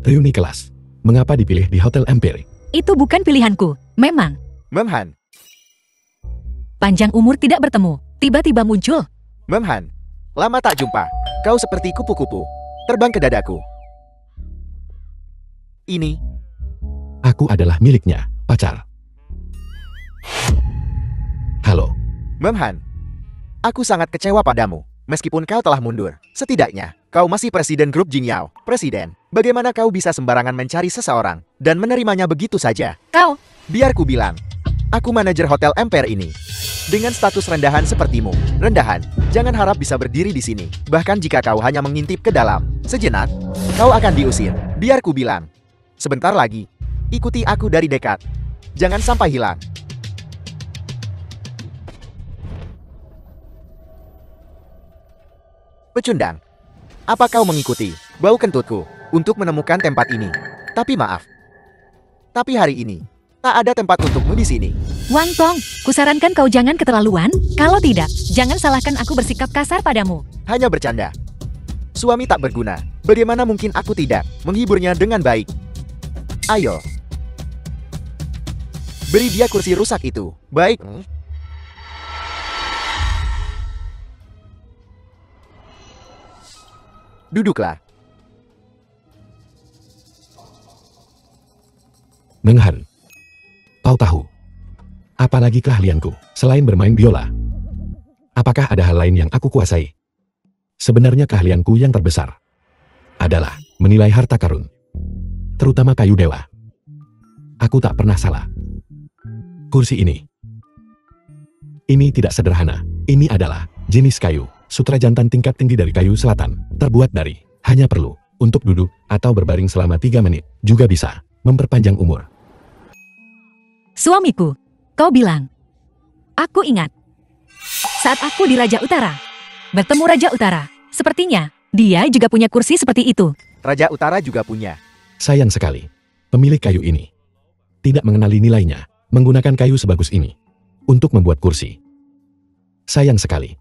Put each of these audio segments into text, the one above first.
Reuni kelas. Mengapa dipilih di Hotel Empire? Itu bukan pilihanku, memang. Memhan, Panjang umur tidak bertemu, tiba-tiba muncul. Memhan, lama tak jumpa. Kau seperti kupu-kupu, terbang ke dadaku. Ini, Aku adalah miliknya, pacar. Halo. Memhan, aku sangat kecewa padamu. Meskipun kau telah mundur, setidaknya kau masih presiden grup Jingyao. Presiden, bagaimana kau bisa sembarangan mencari seseorang dan menerimanya begitu saja? Kau, Biar ku bilang, aku manajer Hotel Empire ini. Dengan status rendahan sepertimu, rendahan, jangan harap bisa berdiri di sini. Bahkan jika kau hanya mengintip ke dalam, sejenak, kau akan diusir. Biar ku bilang, sebentar lagi, ikuti aku dari dekat. Jangan sampai hilang. Pecundang, apa kau mengikuti bau kentutku untuk menemukan tempat ini? Tapi maaf, tapi hari ini tak ada tempat untukmu di sini. Wang Tong, kusarankan kau jangan keterlaluan. Kalau tidak, jangan salahkan aku bersikap kasar padamu. Hanya bercanda. Suami tak berguna. Bagaimana mungkin aku tidak menghiburnya dengan baik? Ayo, beri dia kursi rusak itu. Baik. Duduklah. Menghan. Kau tahu. Apalagi keahlianku, selain bermain biola. Apakah ada hal lain yang aku kuasai? Sebenarnya keahlianku yang terbesar adalah menilai harta karun. Terutama kayu dewa. Aku tak pernah salah. Kursi ini. Ini tidak sederhana. Ini adalah jenis kayu. Sutra jantan tingkat tinggi dari kayu selatan. Terbuat dari, hanya perlu, untuk duduk atau berbaring selama 3 menit. Juga bisa memperpanjang umur. Suamiku, kau bilang. Aku ingat. Saat aku di Raja Utara. Bertemu Raja Utara. Sepertinya, dia juga punya kursi seperti itu. Raja Utara juga punya. Sayang sekali. Pemilik kayu ini tidak mengenali nilainya. Menggunakan kayu sebagus ini untuk membuat kursi. Sayang sekali.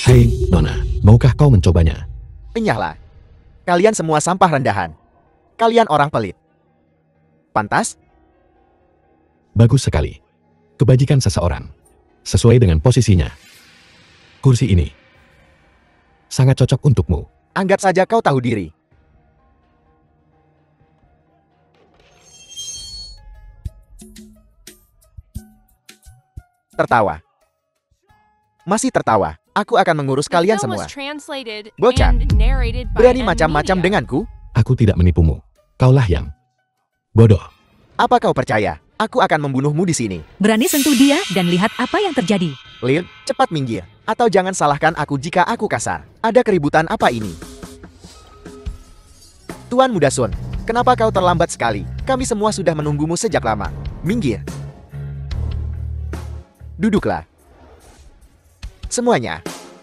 Hei, Nona, maukah kau mencobanya? Enyahlah. Kalian semua sampah rendahan. Kalian orang pelit. Pantas? Bagus sekali. Kebajikan seseorang. Sesuai dengan posisinya. Kursi ini sangat cocok untukmu. Anggap saja kau tahu diri. Tertawa. Masih tertawa. Aku akan mengurus kalian semua. Bocah, berani macam-macam denganku? Aku tidak menipumu. Kaulah yang bodoh. Apa kau percaya? Aku akan membunuhmu di sini. Berani sentuh dia dan lihat apa yang terjadi. Lin, cepat minggir. Atau jangan salahkan aku jika aku kasar. Ada keributan apa ini? Tuan Muda Sun, kenapa kau terlambat sekali? Kami semua sudah menunggumu sejak lama. Minggir. Duduklah. Semuanya,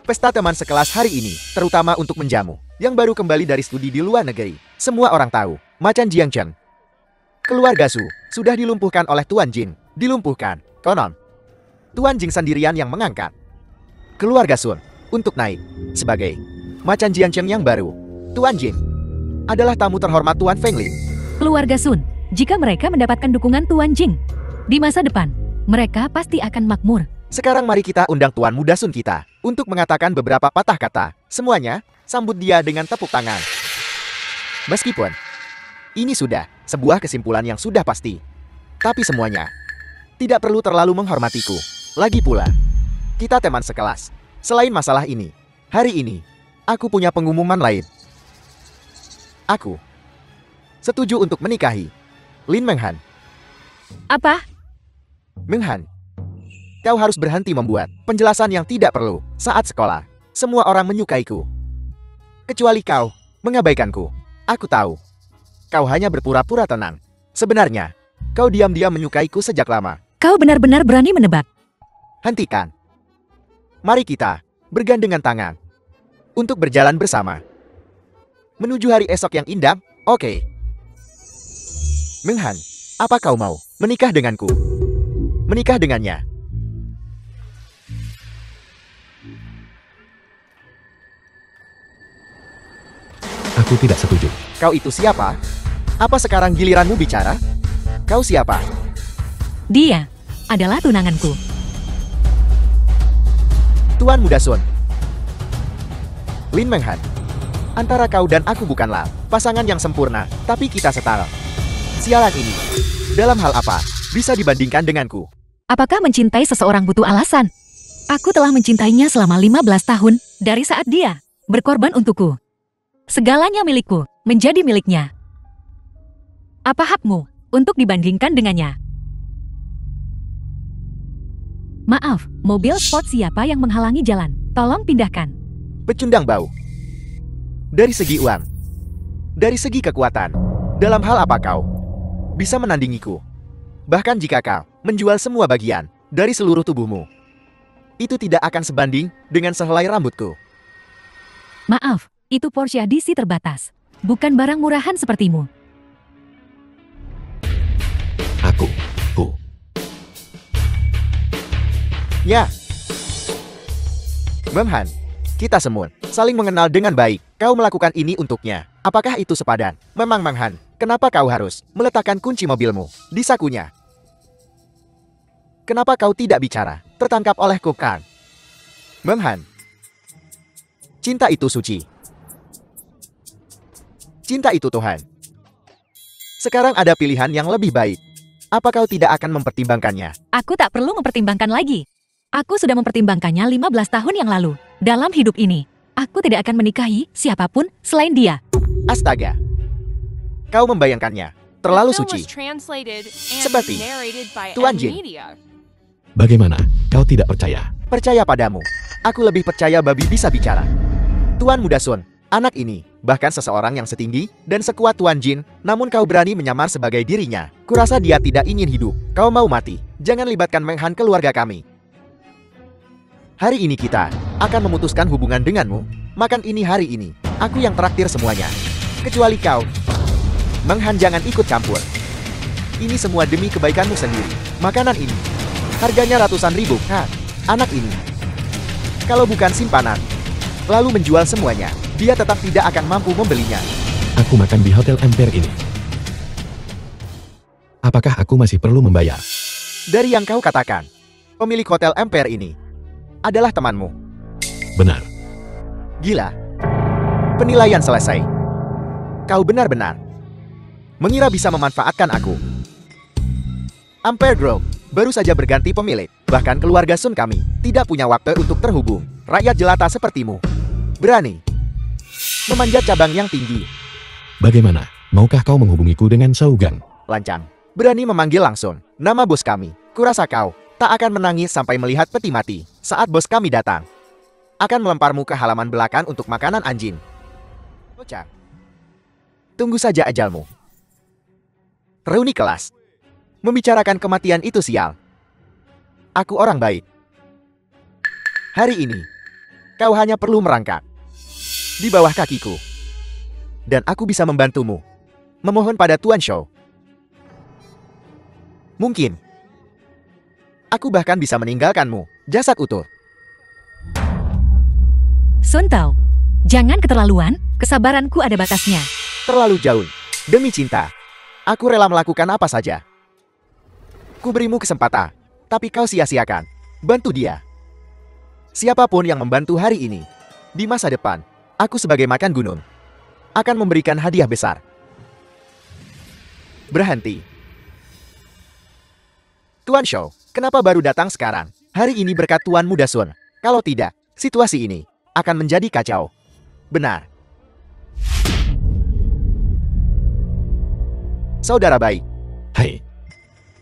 pesta teman sekelas hari ini, terutama untuk menjamu, yang baru kembali dari studi di luar negeri. Semua orang tahu, Macan Jiangchen. Keluarga Su, sudah dilumpuhkan oleh Tuan Jin. Dilumpuhkan, konon. Tuan Jing sendirian yang mengangkat Keluarga Sun untuk naik sebagai Macan Jiangchen yang baru. Tuan Jin adalah tamu terhormat Tuan Feng Lin. Keluarga Sun, jika mereka mendapatkan dukungan Tuan Jing, di masa depan, mereka pasti akan makmur. Sekarang mari kita undang Tuan Muda Sun kita untuk mengatakan beberapa patah kata. Semuanya, sambut dia dengan tepuk tangan. Meskipun ini sudah sebuah kesimpulan yang sudah pasti, tapi semuanya tidak perlu terlalu menghormatiku. Lagi pula, kita teman sekelas. Selain masalah ini, hari ini, aku punya pengumuman lain. Aku setuju untuk menikahi Lin Menghan. Apa? Menghan, kau harus berhenti membuat penjelasan yang tidak perlu saat sekolah. Semua orang menyukaiku. Kecuali kau, mengabaikanku. Aku tahu. Kau hanya berpura-pura tenang. Sebenarnya, kau diam-diam menyukaiku sejak lama. Kau benar-benar berani menebak. Hentikan. Mari kita bergandengan tangan untuk berjalan bersama menuju hari esok yang indah. Oke. Menghan, apa kau mau menikah denganku? Menikah dengannya. Aku tidak setuju. Kau itu siapa? Apa sekarang giliranmu bicara? Kau siapa? Dia adalah tunanganku. Tuan Muda Sun. Lin Menghan. Antara kau dan aku bukanlah pasangan yang sempurna, tapi kita setara. Sialan ini. Dalam hal apa bisa dibandingkan denganku? Apakah mencintai seseorang butuh alasan? Aku telah mencintainya selama 15 tahun dari saat dia berkorban untukku. Segalanya milikku menjadi miliknya. Apa hakmu untuk dibandingkan dengannya? Maaf, mobil sport siapa yang menghalangi jalan? Tolong pindahkan. Pecundang bau. Dari segi uang, dari segi kekuatan, dalam hal apa kau bisa menandingiku? Bahkan jika kau menjual semua bagian dari seluruh tubuhmu, itu tidak akan sebanding dengan sehelai rambutku. Maaf, itu Porsche DC terbatas. Bukan barang murahan sepertimu. Aku. Ya. Menghan, kita semua saling mengenal dengan baik. Kau melakukan ini untuknya. Apakah itu sepadan? Memang Menghan, kenapa kau harus meletakkan kunci mobilmu di sakunya? Kenapa kau tidak bicara? Tertangkap oleh Kokang. Menghan. Cinta itu suci. Cinta itu Tuhan. Sekarang ada pilihan yang lebih baik. Apa kau tidak akan mempertimbangkannya? Aku tak perlu mempertimbangkan lagi. Aku sudah mempertimbangkannya 15 tahun yang lalu. Dalam hidup ini, aku tidak akan menikahi siapapun selain dia. Astaga. Kau membayangkannya. Terlalu suci. Seperti Tuan Jin. Bagaimana? Kau tidak percaya? Percaya padamu. Aku lebih percaya babi bisa bicara. Tuan Muda Sun, anak ini, bahkan seseorang yang setinggi dan sekuat Tuan Jin, namun kau berani menyamar sebagai dirinya. Kurasa dia tidak ingin hidup. Kau mau mati. Jangan libatkan Menghan keluarga kami. Hari ini kita akan memutuskan hubungan denganmu. Makan ini hari ini. Aku yang traktir semuanya. Kecuali kau. Menghan jangan ikut campur. Ini semua demi kebaikanmu sendiri. Makanan ini harganya ratusan ribu. Anak ini, kalau bukan simpanan, lalu menjual semuanya, dia tetap tidak akan mampu membelinya. Aku makan di Hotel Empire ini. Apakah aku masih perlu membayar? Dari yang kau katakan, pemilik Hotel Empire ini adalah temanmu. Benar. Gila. Penilaian selesai. Kau benar-benar mengira bisa memanfaatkan aku. Empire Group baru saja berganti pemilik. Bahkan keluarga Sun kami tidak punya waktu untuk terhubung. Rakyat jelata sepertimu berani memanjat cabang yang tinggi. Bagaimana? Maukah kau menghubungiku dengan Shougang? Lancang. Berani memanggil langsung nama bos kami. Kurasa kau tak akan menangis sampai melihat peti mati saat bos kami datang. Akan melemparmu ke halaman belakang untuk makanan anjing. Bocah. Tunggu saja ajalmu. Reuni kelas. Membicarakan kematian itu sial. Aku orang baik. Hari ini, kau hanya perlu merangkak di bawah kakiku. Dan aku bisa membantumu. Memohon pada Tuan Shou. Mungkin aku bahkan bisa meninggalkanmu, jasad utuh. Sun Tao, jangan keterlaluan, kesabaranku ada batasnya. Terlalu jauh. Demi cinta, aku rela melakukan apa saja. Ku berimu kesempatan, tapi kau sia-siakan. Bantu dia. Siapapun yang membantu hari ini, di masa depan, aku sebagai makan gunung, akan memberikan hadiah besar. Berhenti. Tuan Shou, kenapa baru datang sekarang? Hari ini berkat Tuan Muda Sun. Kalau tidak, situasi ini akan menjadi kacau. Benar. Saudara baik. Hai.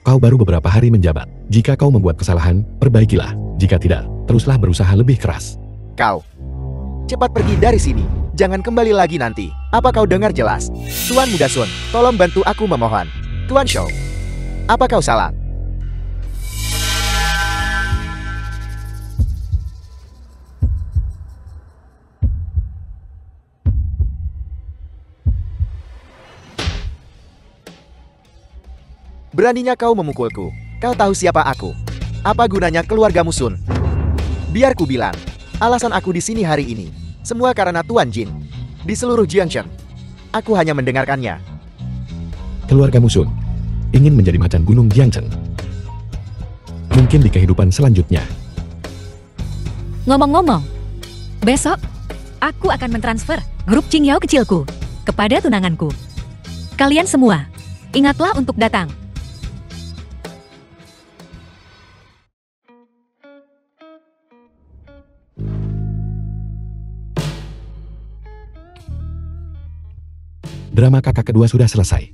Kau baru beberapa hari menjabat. Jika kau membuat kesalahan, perbaikilah. Jika tidak, teruslah berusaha lebih keras. Kau cepat pergi dari sini. Jangan kembali lagi nanti. Apa kau dengar jelas? Tuan Muda Sun, tolong bantu aku memohon. Tuan Shou, apa kau salah? Beraninya kau memukulku. Kau tahu siapa aku? Apa gunanya keluargamu Sun? Biar ku bilang, alasan aku di sini hari ini semua karena Tuan Jin. Di seluruh Jiangchen, Aku hanya mendengarkannya. Keluargamu Sun ingin menjadi macan gunung Jiangcheng. Mungkin di kehidupan selanjutnya. Ngomong-ngomong, besok aku akan mentransfer grup Qingyao kecilku kepada tunanganku. Kalian semua, ingatlah untuk datang. Drama kakak kedua sudah selesai.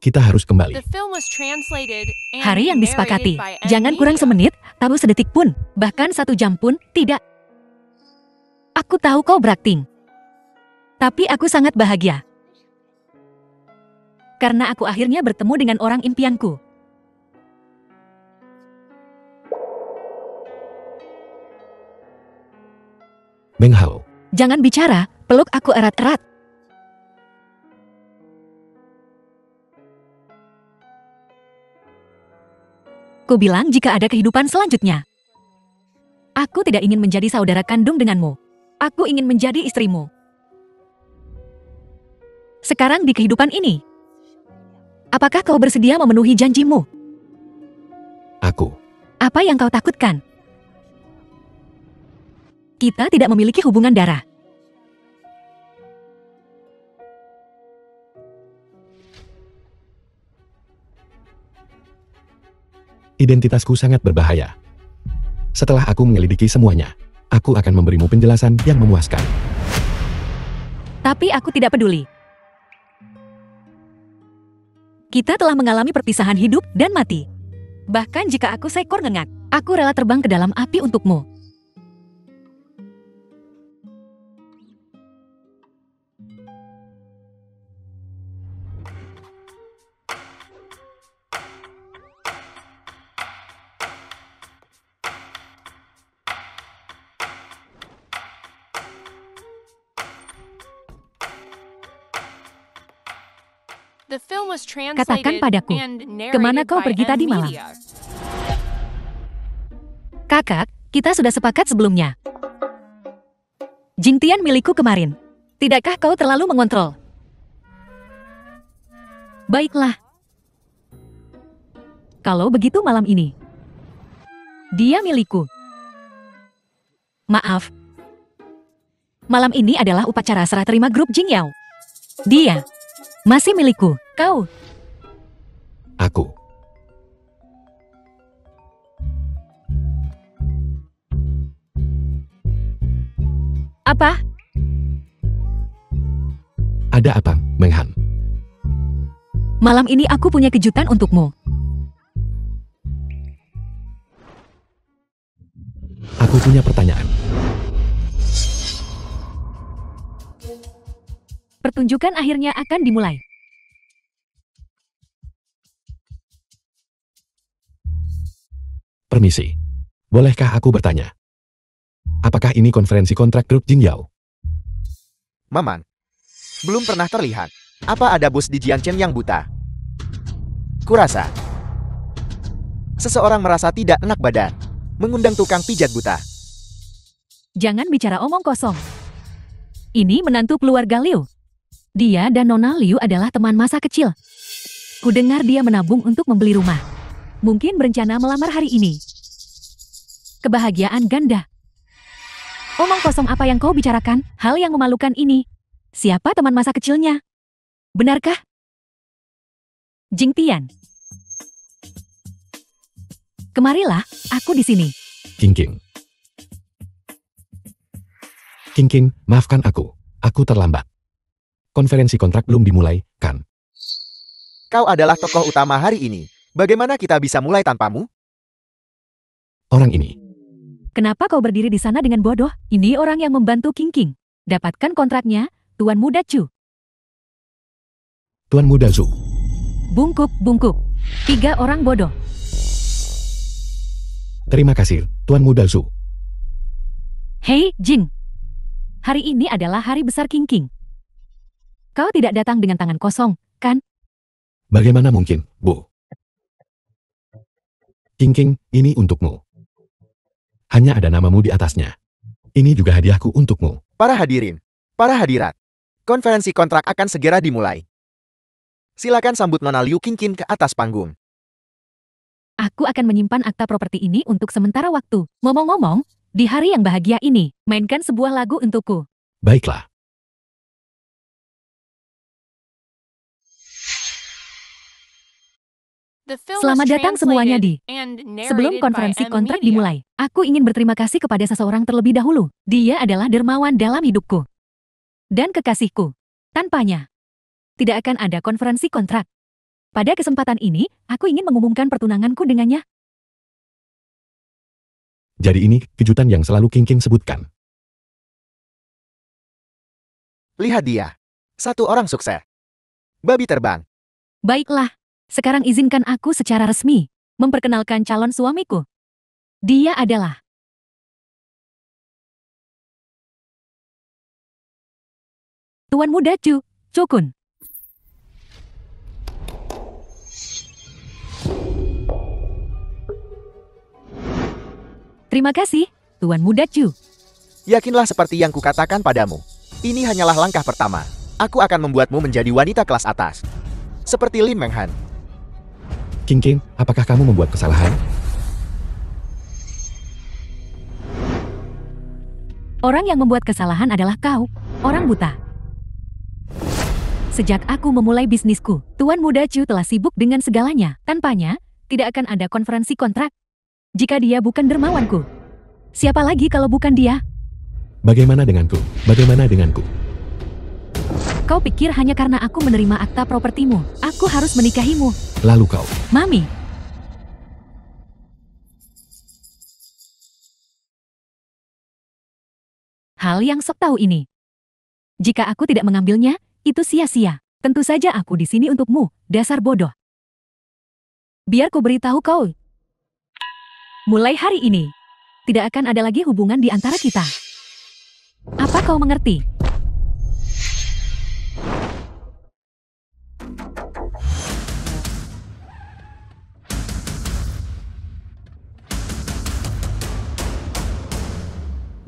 Kita harus kembali. The film was translated and Hari yang narrated disepakati, by jangan kurang Media. semenit, tahu sedetik pun, bahkan 1 jam pun, tidak. Aku tahu kau berakting. Tapi aku sangat bahagia. Karena aku akhirnya bertemu dengan orang impianku. Meng Hao, Jangan bicara, peluk aku erat-erat. Ku bilang jika ada kehidupan selanjutnya. Aku tidak ingin menjadi saudara kandung denganmu. Aku ingin menjadi istrimu. Sekarang di kehidupan ini, apakah kau bersedia memenuhi janjimu? aku. Apa yang kau takutkan? Kita tidak memiliki hubungan darah. Identitasku sangat berbahaya. Setelah aku menyelidiki semuanya, aku akan memberimu penjelasan yang memuaskan. Tapi aku tidak peduli. Kita telah mengalami perpisahan hidup dan mati. Bahkan jika aku seekor ngengak, aku rela terbang ke dalam api untukmu. The film was Katakan translated padaku, and narrated kemana kau by pergi tadi malam? Media. Kakak, kita sudah sepakat sebelumnya. Jingtian milikku kemarin. Tidakkah kau terlalu mengontrol? Baiklah. Kalau begitu malam ini, dia milikku. Maaf. Malam ini adalah upacara serah terima grup Qingyao. Dia masih milikku. Kau, Aku. apa? Ada apa, Meng Han? Malam ini aku punya kejutan untukmu. Aku punya pertanyaan. Pertunjukan akhirnya akan dimulai. Permisi. Bolehkah aku bertanya? Apakah ini konferensi kontrak grup Qingyao? Maman, belum pernah terlihat. Apa ada bos di Jianchen yang buta? Kurasa seseorang merasa tidak enak badan, mengundang tukang pijat buta. Jangan bicara omong kosong. Ini menantu keluarga Liu. Dia dan Nona Liu adalah teman masa kecil. Kudengar dia menabung untuk membeli rumah. Mungkin berencana melamar hari ini. Kebahagiaan ganda. Omong kosong apa yang kau bicarakan? Hal yang memalukan ini. Siapa teman masa kecilnya? Benarkah? Jingtian. Kemarilah, aku di sini. King. King, maafkan aku. Aku terlambat. Konferensi kontrak belum dimulai, kan? Kau adalah tokoh utama hari ini. Bagaimana kita bisa mulai tanpamu? Orang ini. Kenapa kau berdiri di sana dengan bodoh? Ini orang yang membantu King. Dapatkan kontraknya, Tuan Muda Chu. Tuan Muda Zhu. Bungkuk. 3 orang bodoh. Terima kasih, Tuan Muda Zhu. Hei, Jing. Hari ini adalah hari besar King. Kau tidak datang dengan tangan kosong, kan? Bagaimana mungkin, Bu? King, ini untukmu. Hanya ada namamu di atasnya. Ini juga hadiahku untukmu. Para hadirin, para hadirat. Konferensi kontrak akan segera dimulai. Silakan sambut Nona Liu Qingqin ke atas panggung. Aku akan menyimpan akta properti ini untuk sementara waktu. Ngomong-ngomong, di hari yang bahagia ini, mainkan sebuah lagu untukku. Baiklah. The film Selamat was datang semuanya translated di. and Sebelum narrated by konferensi Emma kontrak Media. dimulai, aku ingin berterima kasih kepada seseorang terlebih dahulu. Dia adalah dermawan dalam hidupku. Dan kekasihku. Tanpanya, tidak akan ada konferensi kontrak. Pada kesempatan ini, aku ingin mengumumkan pertunanganku dengannya. Jadi ini kejutan yang selalu Qingqin sebutkan. Lihat dia. Satu orang sukses. Babi terbang. Baiklah, sekarang izinkan aku secara resmi memperkenalkan calon suamiku. Dia adalah Tuan Muda Chu Kun. Terima kasih, Tuan Muda Chu. Yakinlah seperti yang kukatakan padamu. Ini hanyalah langkah pertama. Aku akan membuatmu menjadi wanita kelas atas. Seperti Lin Menghan. Qingqin, apakah kamu membuat kesalahan? Orang yang membuat kesalahan adalah kau, orang buta. Sejak aku memulai bisnisku, Tuan Muda Chu telah sibuk dengan segalanya. Tanpanya, tidak akan ada konferensi kontrak. Jika dia bukan dermawanku, siapa lagi kalau bukan dia? Bagaimana denganku? Bagaimana denganku? Kau pikir hanya karena aku menerima akta propertimu, aku harus menikahimu? Lalu kau, Mami. Hal yang sok tahu ini. Jika aku tidak mengambilnya, itu sia-sia. Tentu saja aku di sini untukmu, dasar bodoh. Biar ku beritahu kau. Mulai hari ini, tidak akan ada lagi hubungan di antara kita. Apa kau mengerti?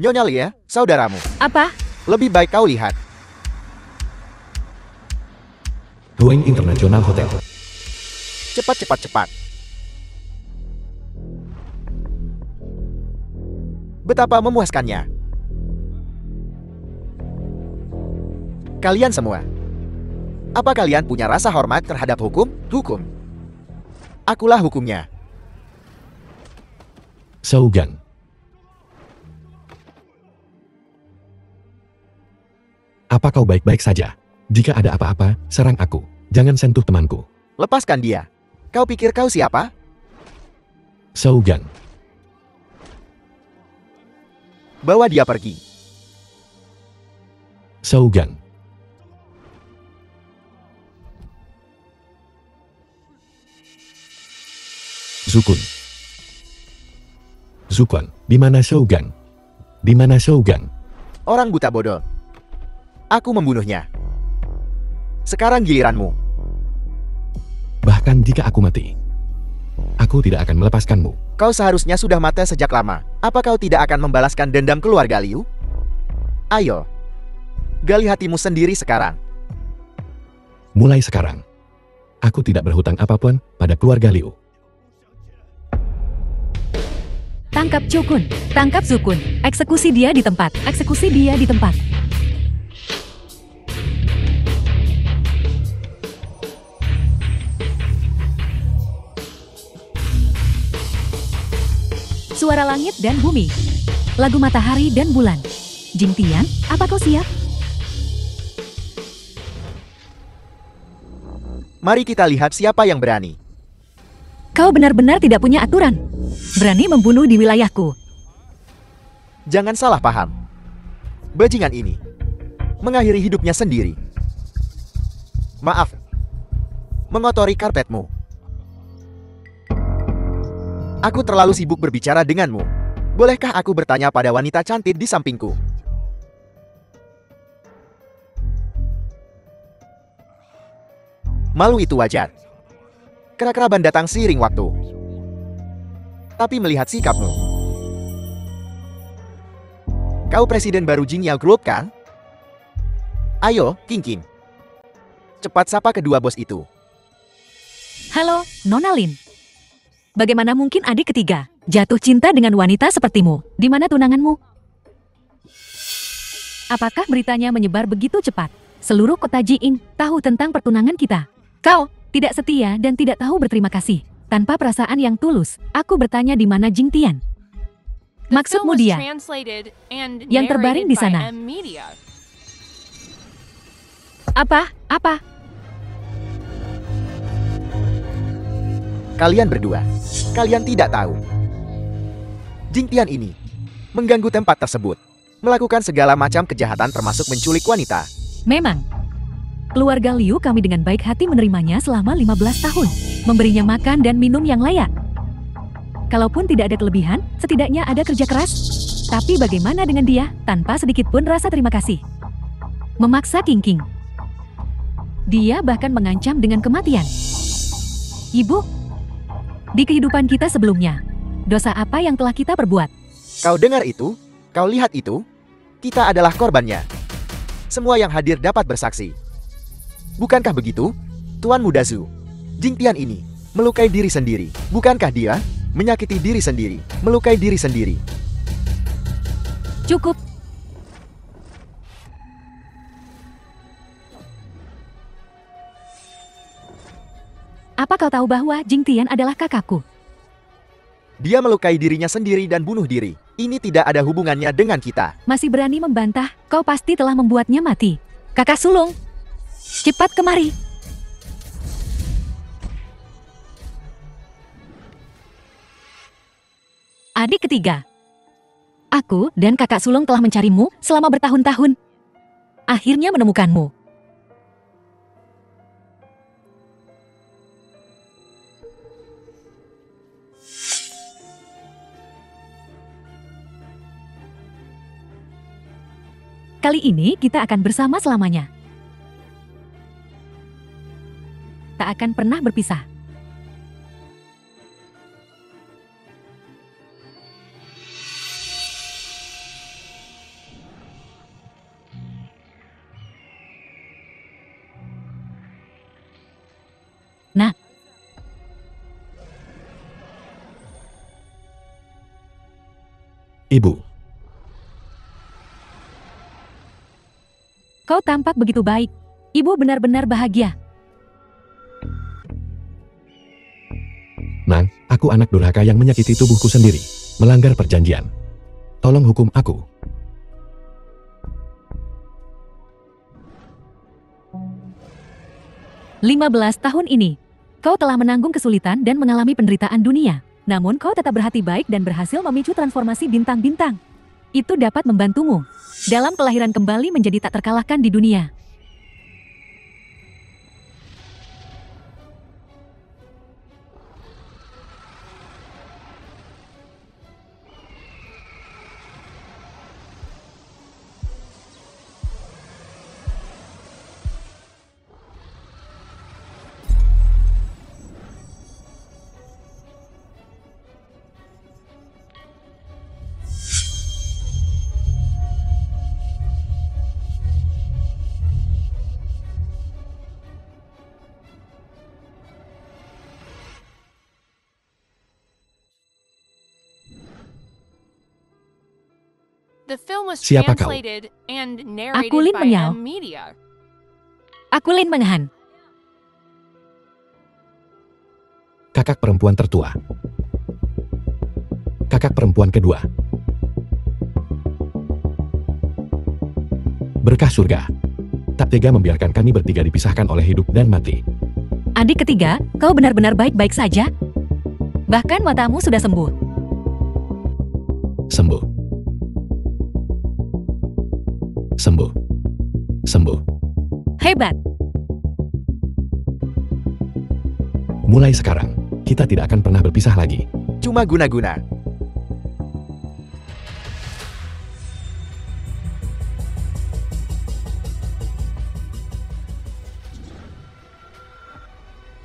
Nyonya Lia, saudaramu. Apa? Lebih baik kau lihat. Hueng International Hotel. Cepat, cepat, cepat. Betapa memuaskannya. Kalian semua. Apa kalian punya rasa hormat terhadap hukum? Hukum. Akulah hukumnya. Shougang. Apa kau baik-baik saja? Jika ada apa-apa, serang aku. Jangan sentuh temanku. Lepaskan dia. Kau pikir kau siapa? Shougang. Bawa dia pergi. Shougang. Zukun. Zukun, di mana Shougang? Di mana Shougang? Orang buta bodoh. Aku membunuhnya. Sekarang giliranmu. Bahkan jika aku mati, aku tidak akan melepaskanmu. Kau seharusnya sudah mati sejak lama. Apa kau tidak akan membalaskan dendam keluarga Liu? Ayo. Gali hatimu sendiri sekarang. Mulai sekarang, aku tidak berhutang apapun pada keluarga Liu. Tangkap Chu Kun. Tangkap Zukun. Eksekusi dia di tempat. Eksekusi dia di tempat. Suara langit dan bumi. Lagu matahari dan bulan. Jing Tian, apa kau siap? Mari kita lihat siapa yang berani. Kau benar-benar tidak punya aturan. Berani membunuh di wilayahku. Jangan salah paham. Bajingan ini mengakhiri hidupnya sendiri. Maaf. Mengotori karpetmu. Aku terlalu sibuk berbicara denganmu. Bolehkah aku bertanya pada wanita cantik di sampingku? Malu itu wajar. Kera-keraban datang seiring waktu. Tapi melihat sikapmu, kau presiden baru Jingyao Group kan? Ayo, King King. Cepat sapa kedua bos itu. Halo, Nona Lin. Bagaimana mungkin adik ketiga jatuh cinta dengan wanita sepertimu? Di mana tunanganmu? Apakah beritanya menyebar begitu cepat? Seluruh kota Jing tahu tentang pertunangan kita. Kau tidak setia dan tidak tahu berterima kasih. Tanpa perasaan yang tulus, aku bertanya di mana Jing Tian. The Maksudmu film was dia translated and yang terbaring di narrated by sana. M Media. Apa? Kalian berdua, kalian tidak tahu. Jing Tian ini mengganggu tempat tersebut, melakukan segala macam kejahatan termasuk menculik wanita. Memang. Keluarga Liu kami dengan baik hati menerimanya selama 15 tahun. Memberinya makan dan minum yang layak. Kalaupun tidak ada kelebihan, setidaknya ada kerja keras. Tapi bagaimana dengan dia, tanpa sedikit pun rasa terima kasih? Memaksa King King. Dia bahkan mengancam dengan kematian. Ibu, di kehidupan kita sebelumnya, dosa apa yang telah kita perbuat? Kau dengar itu? Kau lihat itu? Kita adalah korbannya. Semua yang hadir dapat bersaksi. Bukankah begitu, Tuan Muda Zhu? Jing Tian ini melukai diri sendiri. Bukankah dia menyakiti diri sendiri, melukai diri sendiri? Cukup. Apa kau tahu bahwa Jing Tian adalah kakakku? Dia melukai dirinya sendiri dan bunuh diri. Ini tidak ada hubungannya dengan kita. Masih berani membantah, kau pasti telah membuatnya mati. Kakak sulung, cepat kemari. Adik ketiga, aku dan kakak sulung telah mencarimu selama bertahun-tahun. Akhirnya menemukanmu. Kali ini kita akan bersama selamanya. Tak akan pernah berpisah. Nah, Ibu, kau tampak begitu baik. Ibu benar-benar bahagia. Nang, aku anak durhaka yang menyakiti tubuhku sendiri, melanggar perjanjian. Tolong hukum aku. Lima belas tahun ini, kau telah menanggung kesulitan dan mengalami penderitaan dunia. Namun kau tetap berhati baik dan berhasil memicu transformasi bintang-bintang. Itu dapat membantumu dalam kelahiran kembali menjadi tak terkalahkan di dunia. The film was Siapa kau? translated and Aku narrated Lin by Menyao. M Media. Aku Lin Menghan. Kakak perempuan tertua. Kakak perempuan kedua. Berkah surga. Tak tega membiarkan kami bertiga dipisahkan oleh hidup dan mati. Adik ketiga, kau benar-benar baik-baik saja. Bahkan matamu sudah sembuh. Sembuh. Sembuh. Sembuh. Hebat. Mulai sekarang, kita tidak akan pernah berpisah lagi. Cuma guna-guna.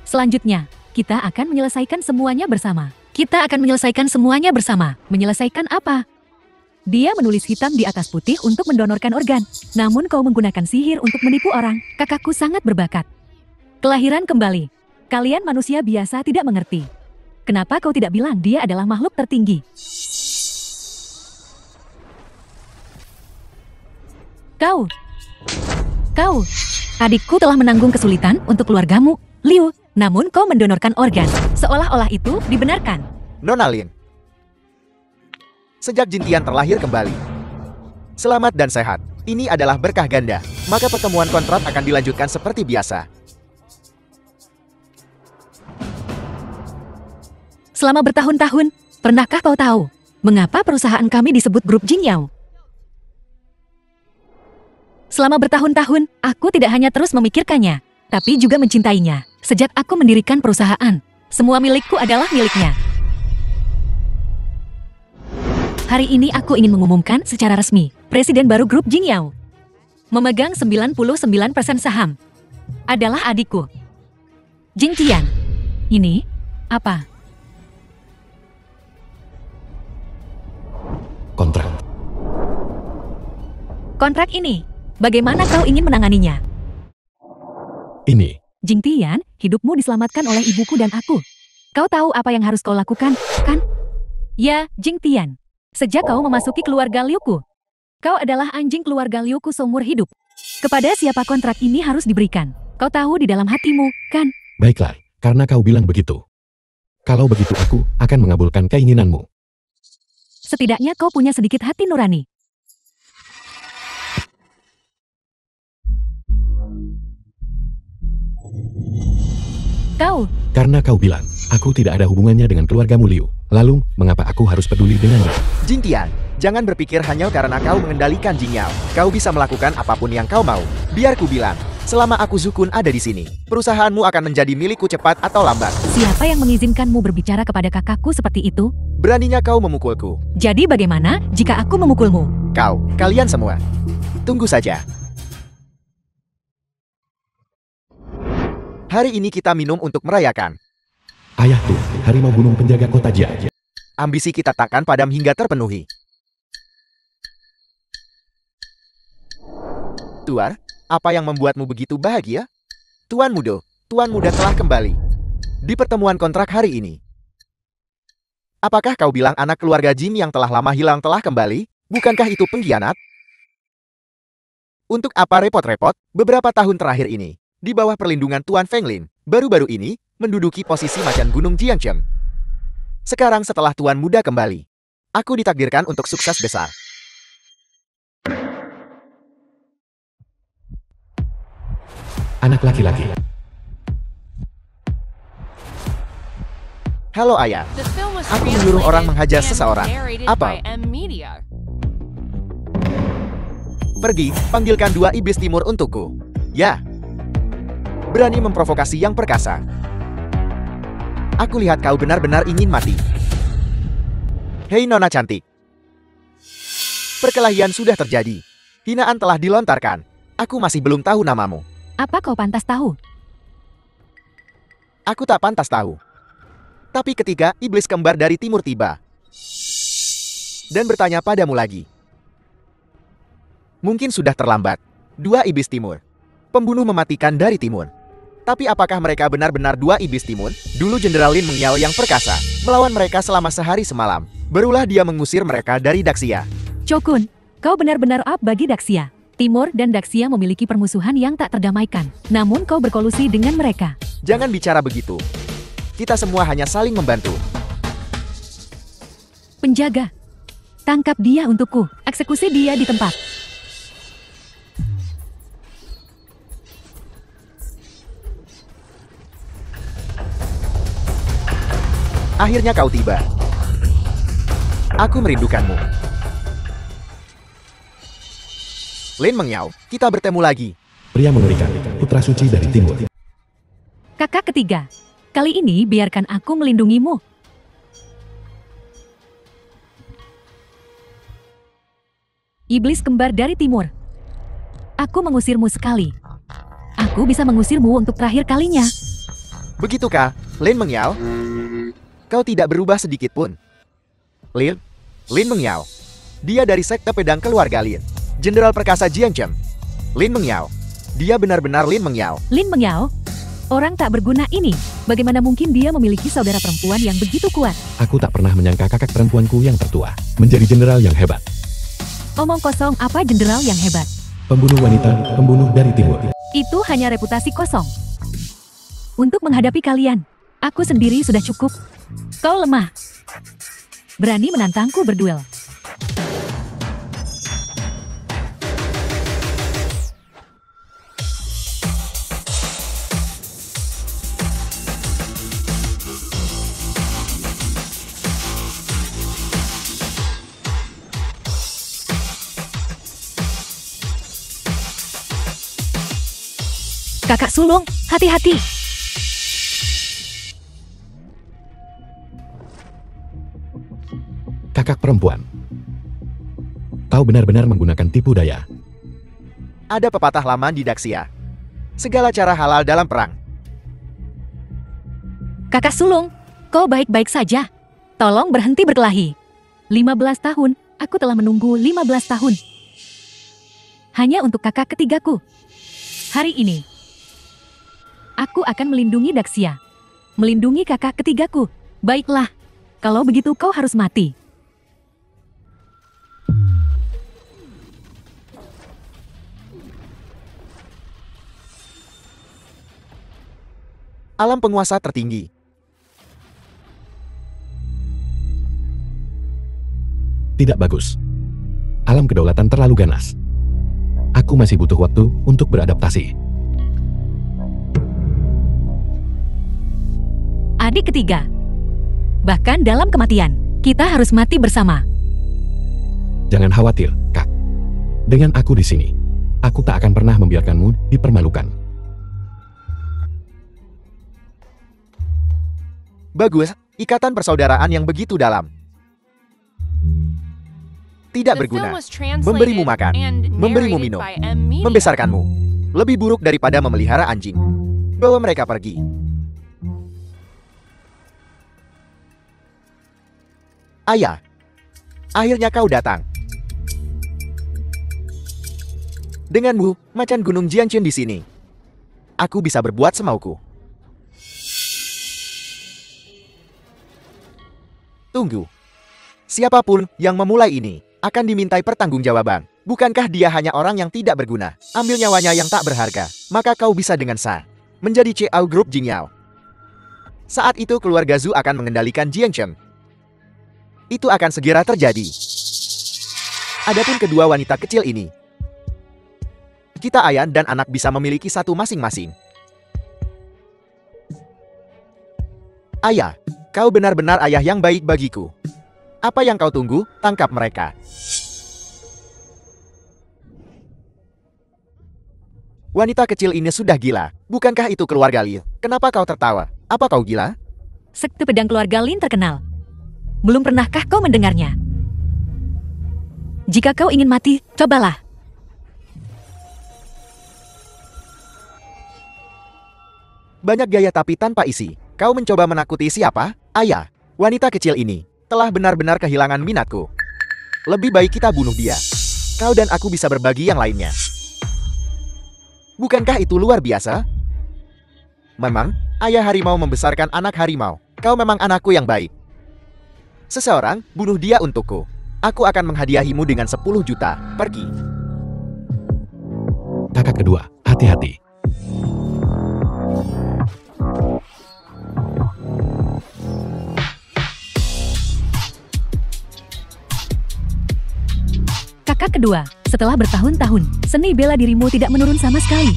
Selanjutnya, kita akan menyelesaikan semuanya bersama. Kita akan menyelesaikan semuanya bersama. Menyelesaikan apa? Dia menulis hitam di atas putih untuk mendonorkan organ. Namun kau menggunakan sihir untuk menipu orang. Kakakku sangat berbakat. Kelahiran kembali. Kalian manusia biasa tidak mengerti. Kenapa kau tidak bilang dia adalah makhluk tertinggi? Kau, adikku telah menanggung kesulitan untuk keluargamu, Liu. Namun kau mendonorkan organ, seolah-olah itu dibenarkan. Nona Lin. Sejak Jintian terlahir kembali. Selamat dan sehat. Ini adalah berkah ganda. Maka pertemuan kontrak akan dilanjutkan seperti biasa. Selama bertahun-tahun, pernahkah kau tahu mengapa perusahaan kami disebut grup Jingyao? Selama bertahun-tahun, aku tidak hanya terus memikirkannya, tapi juga mencintainya. Sejak aku mendirikan perusahaan, semua milikku adalah miliknya. Hari ini aku ingin mengumumkan secara resmi, Presiden baru grup Jingyao. Memegang 99% saham. Adalah adikku. Jingtian. Ini, apa? Kontrak. Kontrak ini, bagaimana kau ingin menanganinya? Ini. Jingtian, hidupmu diselamatkan oleh ibuku dan aku. Kau tahu apa yang harus kau lakukan, kan? Ya, Jingtian. Sejak kau memasuki keluarga Liuku, kau adalah anjing keluarga Liuku seumur hidup. Kepada siapa kontrak ini harus diberikan? Kau tahu di dalam hatimu, kan? Baiklah, karena kau bilang begitu. Kalau begitu aku akan mengabulkan keinginanmu. Setidaknya kau punya sedikit hati nurani. Kau, Karena kau bilang, aku tidak ada hubungannya dengan keluargamu Liu. Lalu, mengapa aku harus peduli dengannya? Jintian, jangan berpikir hanya karena kau mengendalikan Jingyao. Kau bisa melakukan apapun yang kau mau. Biar ku bilang, selama aku Zukun ada di sini, perusahaanmu akan menjadi milikku cepat atau lambat. siapa yang mengizinkanmu berbicara kepada kakakku seperti itu? Beraninya kau memukulku. Jadi bagaimana jika aku memukulmu? Kalian semua. Tunggu saja. Hari ini kita minum untuk merayakan. Ayah tuh, harimau gunung penjaga kota Jia. Ambisi kita takkan padam hingga terpenuhi. Tuan, apa yang membuatmu begitu bahagia? Tuan Muda telah kembali. Di pertemuan kontrak hari ini. Apakah kau bilang anak keluarga Jin yang telah lama hilang telah kembali? Bukankah itu pengkhianat? Untuk apa repot-repot beberapa tahun terakhir ini? Di bawah perlindungan Tuan Fenglin, baru-baru ini menduduki posisi macan gunung Jiangcheng. Sekarang setelah Tuan Muda kembali, aku ditakdirkan untuk sukses besar. Anak laki-laki. Halo ayah, The film was Aku menyuruh orang translated menghajar and seseorang. narrated Apa? by M Media. pergi, panggilkan 2 iblis timur untukku. Ya. Berani memprovokasi yang perkasa. Aku lihat kau benar-benar ingin mati. Hei Nona cantik. Perkelahian sudah terjadi. Hinaan telah dilontarkan. Aku masih belum tahu namamu. Apa kau pantas tahu? Aku tak pantas tahu. Tapi ketika iblis kembar dari timur tiba dan bertanya padamu lagi, mungkin sudah terlambat. 2 iblis timur. Pembunuh mematikan dari timur. Tapi apakah mereka benar-benar 2 iblis timur? Dulu Jenderal Lin Mengyao yang perkasa melawan mereka selama sehari semalam. Barulah dia mengusir mereka dari Daxia. Chokun, kau benar-benar up bagi Daxia. Timur dan Daxia memiliki permusuhan yang tak terdamaikan. Namun kau berkolusi dengan mereka. Jangan bicara begitu. Kita semua hanya saling membantu. Penjaga, tangkap dia untukku. Eksekusi dia di tempat. Akhirnya kau tiba. Aku merindukanmu. Lin Mengyao, kita bertemu lagi. Pria mengerikan, putra suci dari timur. Kakak ketiga, kali ini biarkan aku melindungimu. Iblis kembar dari timur. Aku mengusirmu sekali. Aku bisa mengusirmu untuk terakhir kalinya. Begitukah, Lin Mengyao? Kau tidak berubah sedikit pun. Lin Mengyao, Dia dari sekte pedang keluarga Lin. Jenderal perkasa Jiang Chem. Lin Mengyao. Dia benar-benar Lin Mengyao. Lin Mengyao? Orang tak berguna ini, bagaimana mungkin dia memiliki saudara perempuan yang begitu kuat? Aku tak pernah menyangka kakak perempuanku yang tertua menjadi jenderal yang hebat. Omong kosong, apa jenderal yang hebat? Pembunuh wanita, pembunuh dari timur. Itu hanya reputasi kosong. Untuk menghadapi kalian, aku sendiri sudah cukup. Kau lemah. Berani menantangku berduel. Kakak sulung, hati-hati. Kakak perempuan. Kau benar-benar menggunakan tipu daya. Ada pepatah lama di Daxia. Segala cara halal dalam perang. Kakak sulung, kau baik-baik saja. Tolong berhenti berkelahi. 15 tahun, aku telah menunggu 15 tahun. Hanya untuk kakak ketigaku. Hari ini, aku akan melindungi Daxia. Melindungi kakak ketigaku. Baiklah, kalau begitu kau harus mati. Alam penguasa tertinggi. Tidak bagus. Alam kedaulatan terlalu ganas. Aku masih butuh waktu untuk beradaptasi. Adik ketiga. Bahkan dalam kematian, kita harus mati bersama. Jangan khawatir, Kak. Dengan aku di sini, aku tak akan pernah membiarkanmu dipermalukan. Bagus, ikatan persaudaraan yang begitu dalam. Tidak The film berguna. was translated Memberimu makan, and memberimu narrated minum, by M. Media. membesarkanmu. Lebih buruk daripada memelihara anjing. Bawa mereka pergi. Ayah, akhirnya kau datang. Denganmu, macan gunung Jiangchen di sini. Aku bisa berbuat semauku. Tunggu. Siapapun yang memulai ini akan dimintai pertanggungjawaban. Bukankah dia hanya orang yang tidak berguna? Ambil nyawanya yang tak berharga, maka kau bisa dengan sah menjadi CEO Grup Jingyao. Saat itu keluarga Zhu akan mengendalikan Jiangchen. Itu akan segera terjadi. Adapun kedua wanita kecil ini, kita ayah dan anak bisa memiliki satu masing-masing. Ayah, kau benar-benar ayah yang baik bagiku. Apa yang kau tunggu? Tangkap mereka. Wanita kecil ini sudah gila. Bukankah itu keluarga Li? Kenapa kau tertawa? Apa kau gila? Sekte pedang keluarga Lin terkenal. Belum pernahkah kau mendengarnya? Jika kau ingin mati, cobalah. Banyak gaya tapi tanpa isi. Kau mencoba menakuti siapa? Ayah, wanita kecil ini telah benar-benar kehilangan minatku. Lebih baik kita bunuh dia. Kau dan aku bisa berbagi yang lainnya. Bukankah itu luar biasa? Memang, ayah harimau membesarkan anak harimau. Kau memang anakku yang baik. Seseorang, bunuh dia untukku. Aku akan menghadiahimu dengan 10 juta. Pergi. Kakak kedua, hati-hati. Kakak kedua, setelah bertahun-tahun, seni bela dirimu tidak menurun sama sekali.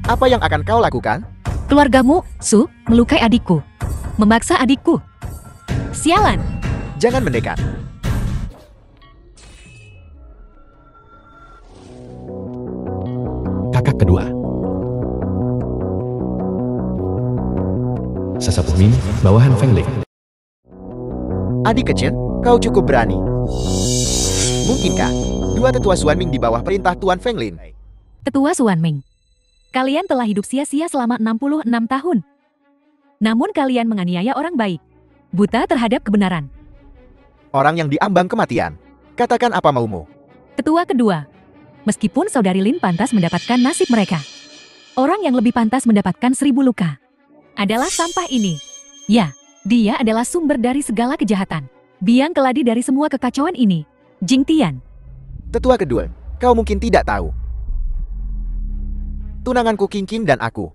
Apa yang akan kau lakukan? Keluargamu, Su, melukai adikku. Memaksa adikku. Sialan. Jangan mendekat. Kakak kedua. Sesepuh Min, bawahan Feng Ling. Adik kecil, kau cukup berani. Mungkinkah dua tetua Xuanming di bawah perintah Tuan Feng Lin? Tetua Xuanming. Kalian telah hidup sia-sia selama 66 tahun. Namun kalian menganiaya orang baik. Buta terhadap kebenaran. orang yang diambang kematian. Katakan apa maumu. Ketua kedua. Meskipun saudari Lin pantas mendapatkan nasib mereka, orang yang lebih pantas mendapatkan 1000 luka adalah sampah ini. Ya, dia adalah sumber dari segala kejahatan. Biang keladi dari semua kekacauan ini. Jing Tian. Tetua kedua, kau mungkin tidak tahu. Tunanganku Qing Qing dan aku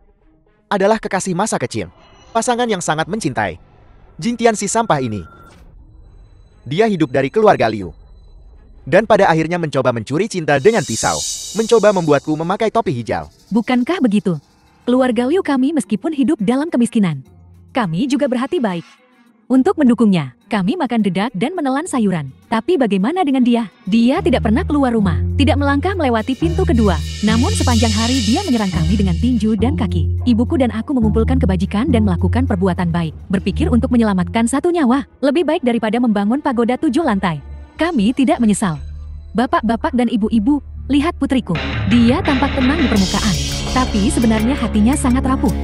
adalah kekasih masa kecil. Pasangan yang sangat mencintai. Jing Tian si sampah ini. Dia hidup dari keluarga Liu. Dan pada akhirnya mencoba mencuri cinta dengan pisau. Mencoba membuatku memakai topi hijau. Bukankah begitu? Keluarga Liu kami meskipun hidup dalam kemiskinan, kami juga berhati baik. Untuk mendukungnya, kami makan dedak dan menelan sayuran. Tapi bagaimana dengan dia? Dia tidak pernah keluar rumah, tidak melangkah melewati pintu kedua. Namun sepanjang hari dia menyerang kami dengan tinju dan kaki. Ibuku dan aku mengumpulkan kebajikan dan melakukan perbuatan baik. Berpikir untuk menyelamatkan satu nyawa, lebih baik daripada membangun pagoda 7 lantai. Kami tidak menyesal. Bapak-bapak dan ibu-ibu, lihat putriku. Dia tampak tenang di permukaan, tapi sebenarnya hatinya sangat rapuh.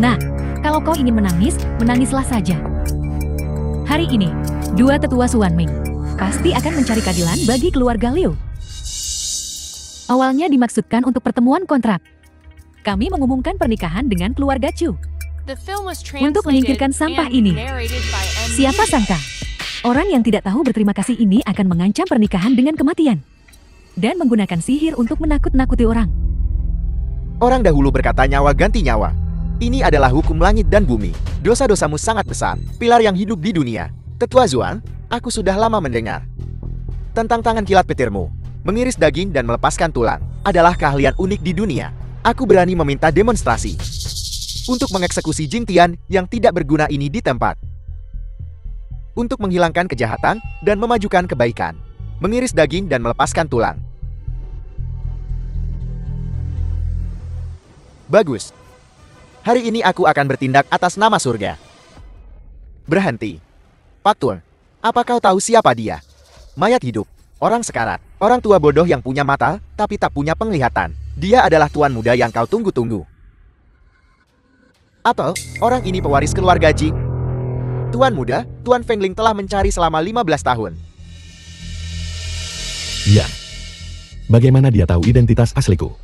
Nah, kalau kau ingin menangis, menangislah saja. Hari ini, 2 tetua Xuan Ming pasti akan mencari keadilan bagi keluarga Liu. Awalnya dimaksudkan untuk pertemuan kontrak. Kami mengumumkan pernikahan dengan keluarga Chu. The film was Untuk menyingkirkan sampah translated ini, and narrated by M. siapa sangka orang yang tidak tahu berterima kasih ini akan mengancam pernikahan dengan kematian dan menggunakan sihir untuk menakut-nakuti orang. Orang dahulu berkata nyawa ganti nyawa. Ini adalah hukum langit dan bumi. Dosa-dosamu sangat besar. Pilar yang hidup di dunia. Tetua Xuan, aku sudah lama mendengar tentang tangan kilat petirmu. Mengiris daging dan melepaskan tulang adalah keahlian unik di dunia. Aku berani meminta demonstrasi untuk mengeksekusi Jing Tian yang tidak berguna ini di tempat. Untuk menghilangkan kejahatan dan memajukan kebaikan. Mengiris daging dan melepaskan tulang. Bagus. Hari ini aku akan bertindak atas nama surga. Berhenti. Patul, apa kau tahu siapa dia? Mayat hidup, orang sekarat, orang tua bodoh yang punya mata, tapi tak punya penglihatan. Dia adalah tuan muda yang kau tunggu-tunggu. Atau, orang ini pewaris keluarga Jing? Tuan muda, Tuan Feng Ling telah mencari selama 15 tahun. Ya. Bagaimana dia tahu identitas asliku?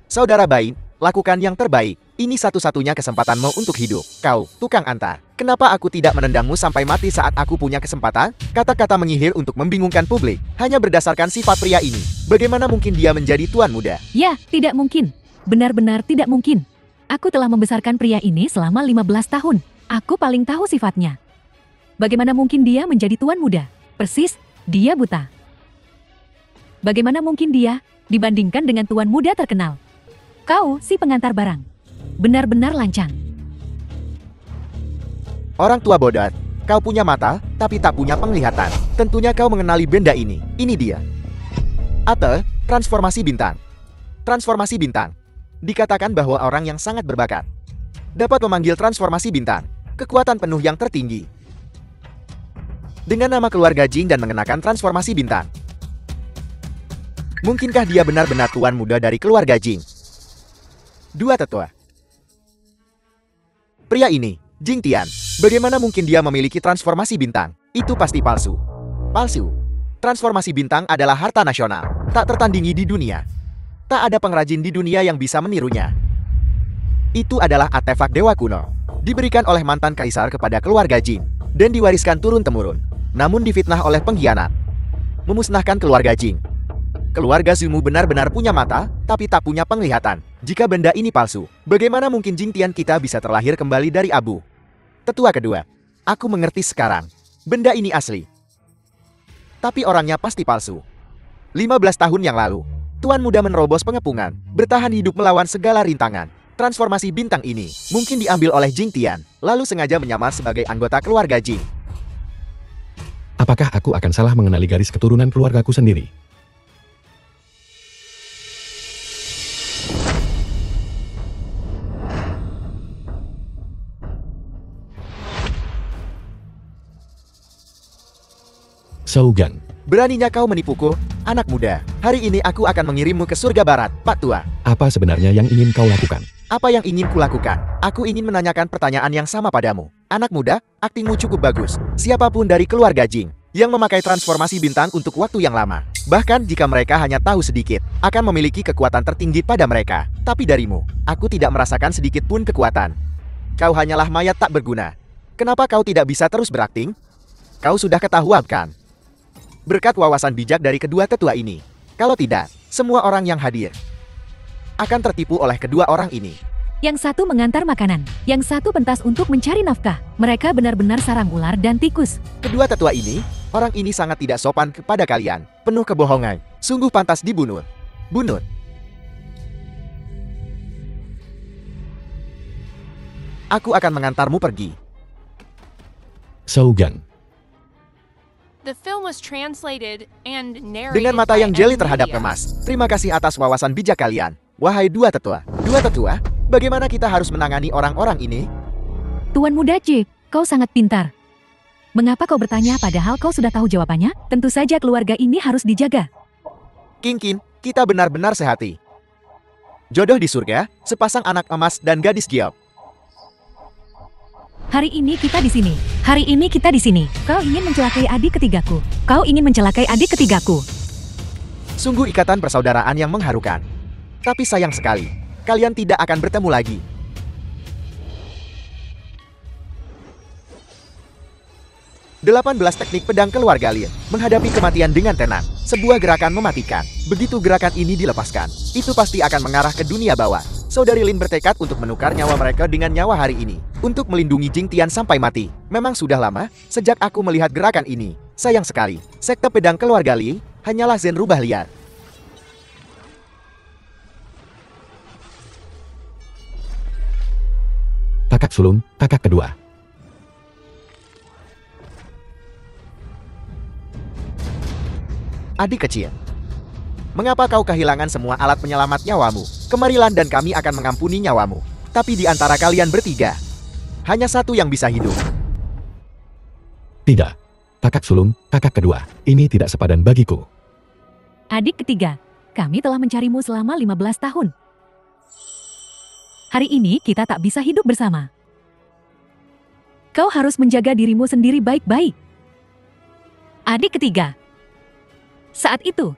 Saudara baik, lakukan yang terbaik. Ini satu-satunya kesempatanmu untuk hidup. Kau, tukang antar. Kenapa aku tidak menendangmu sampai mati saat aku punya kesempatan? Kata-kata menyihir untuk membingungkan publik. Hanya berdasarkan sifat pria ini. Bagaimana mungkin dia menjadi tuan muda? Ya, tidak mungkin. Benar-benar tidak mungkin. Aku telah membesarkan pria ini selama 15 tahun. Aku paling tahu sifatnya. Bagaimana mungkin dia menjadi tuan muda? Persis, dia buta. Bagaimana mungkin dia dibandingkan dengan tuan muda terkenal? Kau, si pengantar barang, benar-benar lancang. Orang tua bodoh, kau punya mata, tapi tak punya penglihatan. Tentunya kau mengenali benda ini. Ini dia. Atau, transformasi bintang. Transformasi bintang. Dikatakan bahwa orang yang sangat berbakat dapat memanggil transformasi bintang, kekuatan penuh yang tertinggi. Dengan nama keluarga Jing dan mengenakan transformasi bintang. Mungkinkah dia benar-benar tuan muda dari keluarga Jing? 2 tetua. Pria ini, Jing Tian, bagaimana mungkin dia memiliki transformasi bintang? Itu pasti palsu. Palsu. Transformasi bintang adalah harta nasional, tak tertandingi di dunia. Tak ada pengrajin di dunia yang bisa menirunya. Itu adalah artefak dewa kuno, diberikan oleh mantan kaisar kepada keluarga Jing, dan diwariskan turun-temurun, namun difitnah oleh pengkhianat. Memusnahkan keluarga Jing. Keluarga Zumu benar-benar punya mata, tapi tak punya penglihatan. Jika benda ini palsu, bagaimana mungkin Jing Tian kita bisa terlahir kembali dari abu? Tetua kedua, aku mengerti sekarang. Benda ini asli. Tapi orangnya pasti palsu. 15 tahun yang lalu, Tuan muda menerobos pengepungan, bertahan hidup melawan segala rintangan. Transformasi bintang ini mungkin diambil oleh Jing Tian, lalu sengaja menyamar sebagai anggota keluarga Jing. Apakah aku akan salah mengenali garis keturunan keluargaku sendiri? Sougan. Beraninya kau menipuku, anak muda. Hari ini aku akan mengirimmu ke surga barat, Pak Tua. Apa sebenarnya yang ingin kau lakukan? Apa yang ingin kulakukan? Aku ingin menanyakan pertanyaan yang sama padamu. Anak muda, Aktingmu cukup bagus. Siapapun dari keluarga Jing yang memakai transformasi bintang untuk waktu yang lama, bahkan jika mereka hanya tahu sedikit, akan memiliki kekuatan tertinggi pada mereka. Tapi darimu, aku tidak merasakan sedikit pun kekuatan. Kau hanyalah mayat tak berguna. Kenapa kau tidak bisa terus berakting? Kau sudah ketahuan kan? Berkat wawasan bijak dari kedua tetua ini. Kalau tidak, semua orang yang hadir akan tertipu oleh kedua orang ini. Yang satu mengantar makanan, yang satu pentas untuk mencari nafkah. Mereka benar-benar sarang ular dan tikus. Kedua tetua ini, orang ini sangat tidak sopan kepada kalian. Penuh kebohongan. Sungguh pantas dibunuh. Bunuh. Aku akan mengantarmu pergi. Sougang. The film was translated and narrated Dengan mata by yang jeli Ed terhadap Media. emas. Terima kasih atas wawasan bijak kalian. Wahai dua tetua. Dua tetua, bagaimana kita harus menangani orang-orang ini? Tuan Muda Jip, kau sangat pintar. Mengapa kau bertanya padahal kau sudah tahu jawabannya? Tentu saja keluarga ini harus dijaga. King Kin, kita benar-benar sehati. Jodoh di surga, sepasang anak emas dan gadis giok. Hari ini kita di sini. Hari ini kita di sini. Kau ingin mencelakai adik ketigaku. Kau ingin mencelakai adik ketigaku. Sungguh ikatan persaudaraan yang mengharukan. Tapi sayang sekali, kalian tidak akan bertemu lagi. Delapan belas teknik pedang keluarga Lin menghadapi kematian dengan tenang. Sebuah gerakan mematikan. Begitu gerakan ini dilepaskan, itu pasti akan mengarah ke dunia bawah. Saudari Lin bertekad untuk menukar nyawa mereka dengan nyawa hari ini. Untuk melindungi Jing Tian sampai mati. Memang sudah lama sejak aku melihat gerakan ini. Sayang sekali, sekte pedang keluarga Li hanyalah zen rubah liar. Kakak sulung, kakak kedua. Adik kecil, mengapa kau kehilangan semua alat penyelamat nyawamu? Kemarilah dan kami akan mengampuni nyawamu. Tapi di antara kalian bertiga, hanya satu yang bisa hidup. Tidak. Kakak sulung, kakak kedua. Ini tidak sepadan bagiku. Adik ketiga, kami telah mencarimu selama 15 tahun. Hari ini kita tak bisa hidup bersama. Kau harus menjaga dirimu sendiri baik-baik. Adik ketiga, saat itu,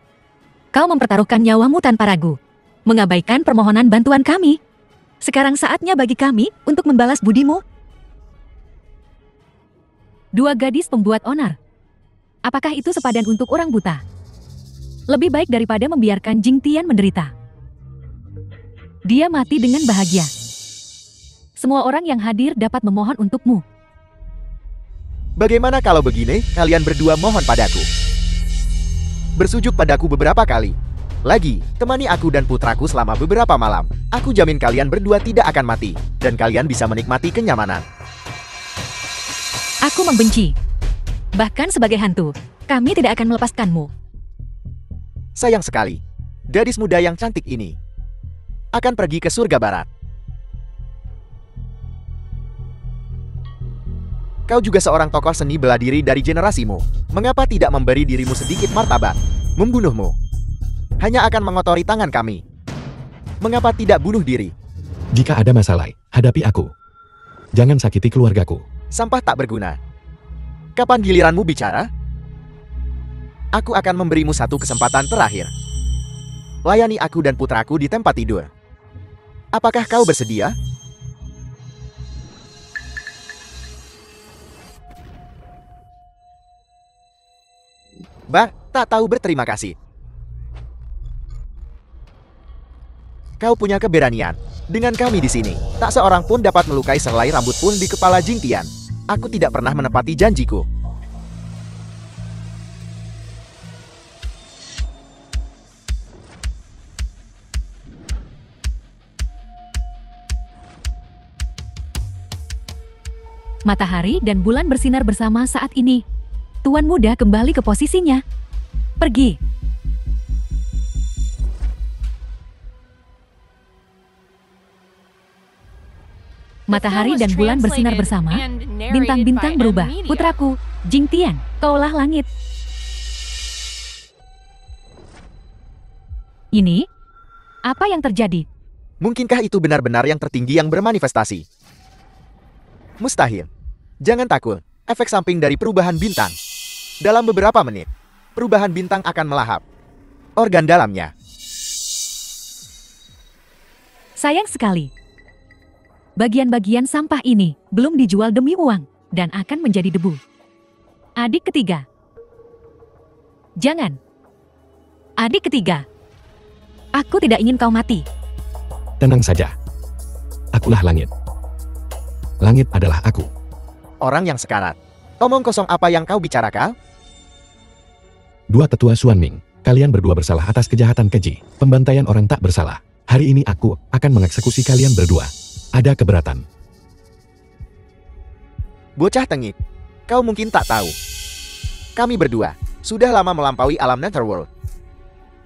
kau mempertaruhkan nyawamu tanpa ragu, mengabaikan permohonan bantuan kami. Sekarang saatnya bagi kami untuk membalas budimu. Dua gadis pembuat onar. Apakah itu sepadan untuk orang buta? Lebih baik daripada membiarkan Jing Tian menderita. Dia mati dengan bahagia. Semua orang yang hadir dapat memohon untukmu. Bagaimana kalau begini, kalian berdua mohon padaku. Bersujud padaku beberapa kali. Lagi, temani aku dan putraku selama beberapa malam. Aku jamin kalian berdua tidak akan mati, dan kalian bisa menikmati kenyamanan. Aku membenci. Bahkan sebagai hantu, kami tidak akan melepaskanmu. Sayang sekali, gadis muda yang cantik ini akan pergi ke surga barat. Kau juga seorang tokoh seni bela diri dari generasimu. Mengapa tidak memberi dirimu sedikit martabat? Membunuhmu hanya akan mengotori tangan kami. Mengapa tidak bunuh diri? Jika ada masalah, hadapi aku. Jangan sakiti keluargaku. Sampah tak berguna. Kapan giliranmu bicara? Aku akan memberimu satu kesempatan terakhir. Layani aku dan putraku di tempat tidur. Apakah kau bersedia? Bah, tak tahu berterima kasih. Kau punya keberanian. Dengan kami di sini, tak seorang pun dapat melukai sehelai rambut pun di kepala Jing Tian. Aku tidak pernah menepati janjiku. Matahari dan bulan bersinar bersama saat ini. Tuan muda kembali ke posisinya. Pergi. Matahari dan bulan bersinar bersama. Bintang-bintang berubah. Putraku, Jing Tian, kaulah langit. Ini? Apa yang terjadi? Mungkinkah itu benar-benar yang tertinggi yang bermanifestasi? Mustahil. Jangan takut, efek samping dari perubahan bintang. Dalam beberapa menit, perubahan bintang akan melahap organ dalamnya. Sayang sekali. Bagian-bagian sampah ini belum dijual demi uang dan akan menjadi debu. Adik ketiga. Jangan. Adik ketiga. Aku tidak ingin kau mati. Tenang saja. Akulah langit. Langit adalah aku. Orang yang sekarat. Omong kosong apa yang kau bicarakan? Dua tetua Xuan Ming, kalian berdua bersalah atas kejahatan keji, pembantaian orang tak bersalah. Hari ini aku akan mengeksekusi kalian berdua. Ada keberatan. Bocah tengik. Kau mungkin tak tahu. Kami berdua sudah lama melampaui alam Netherworld.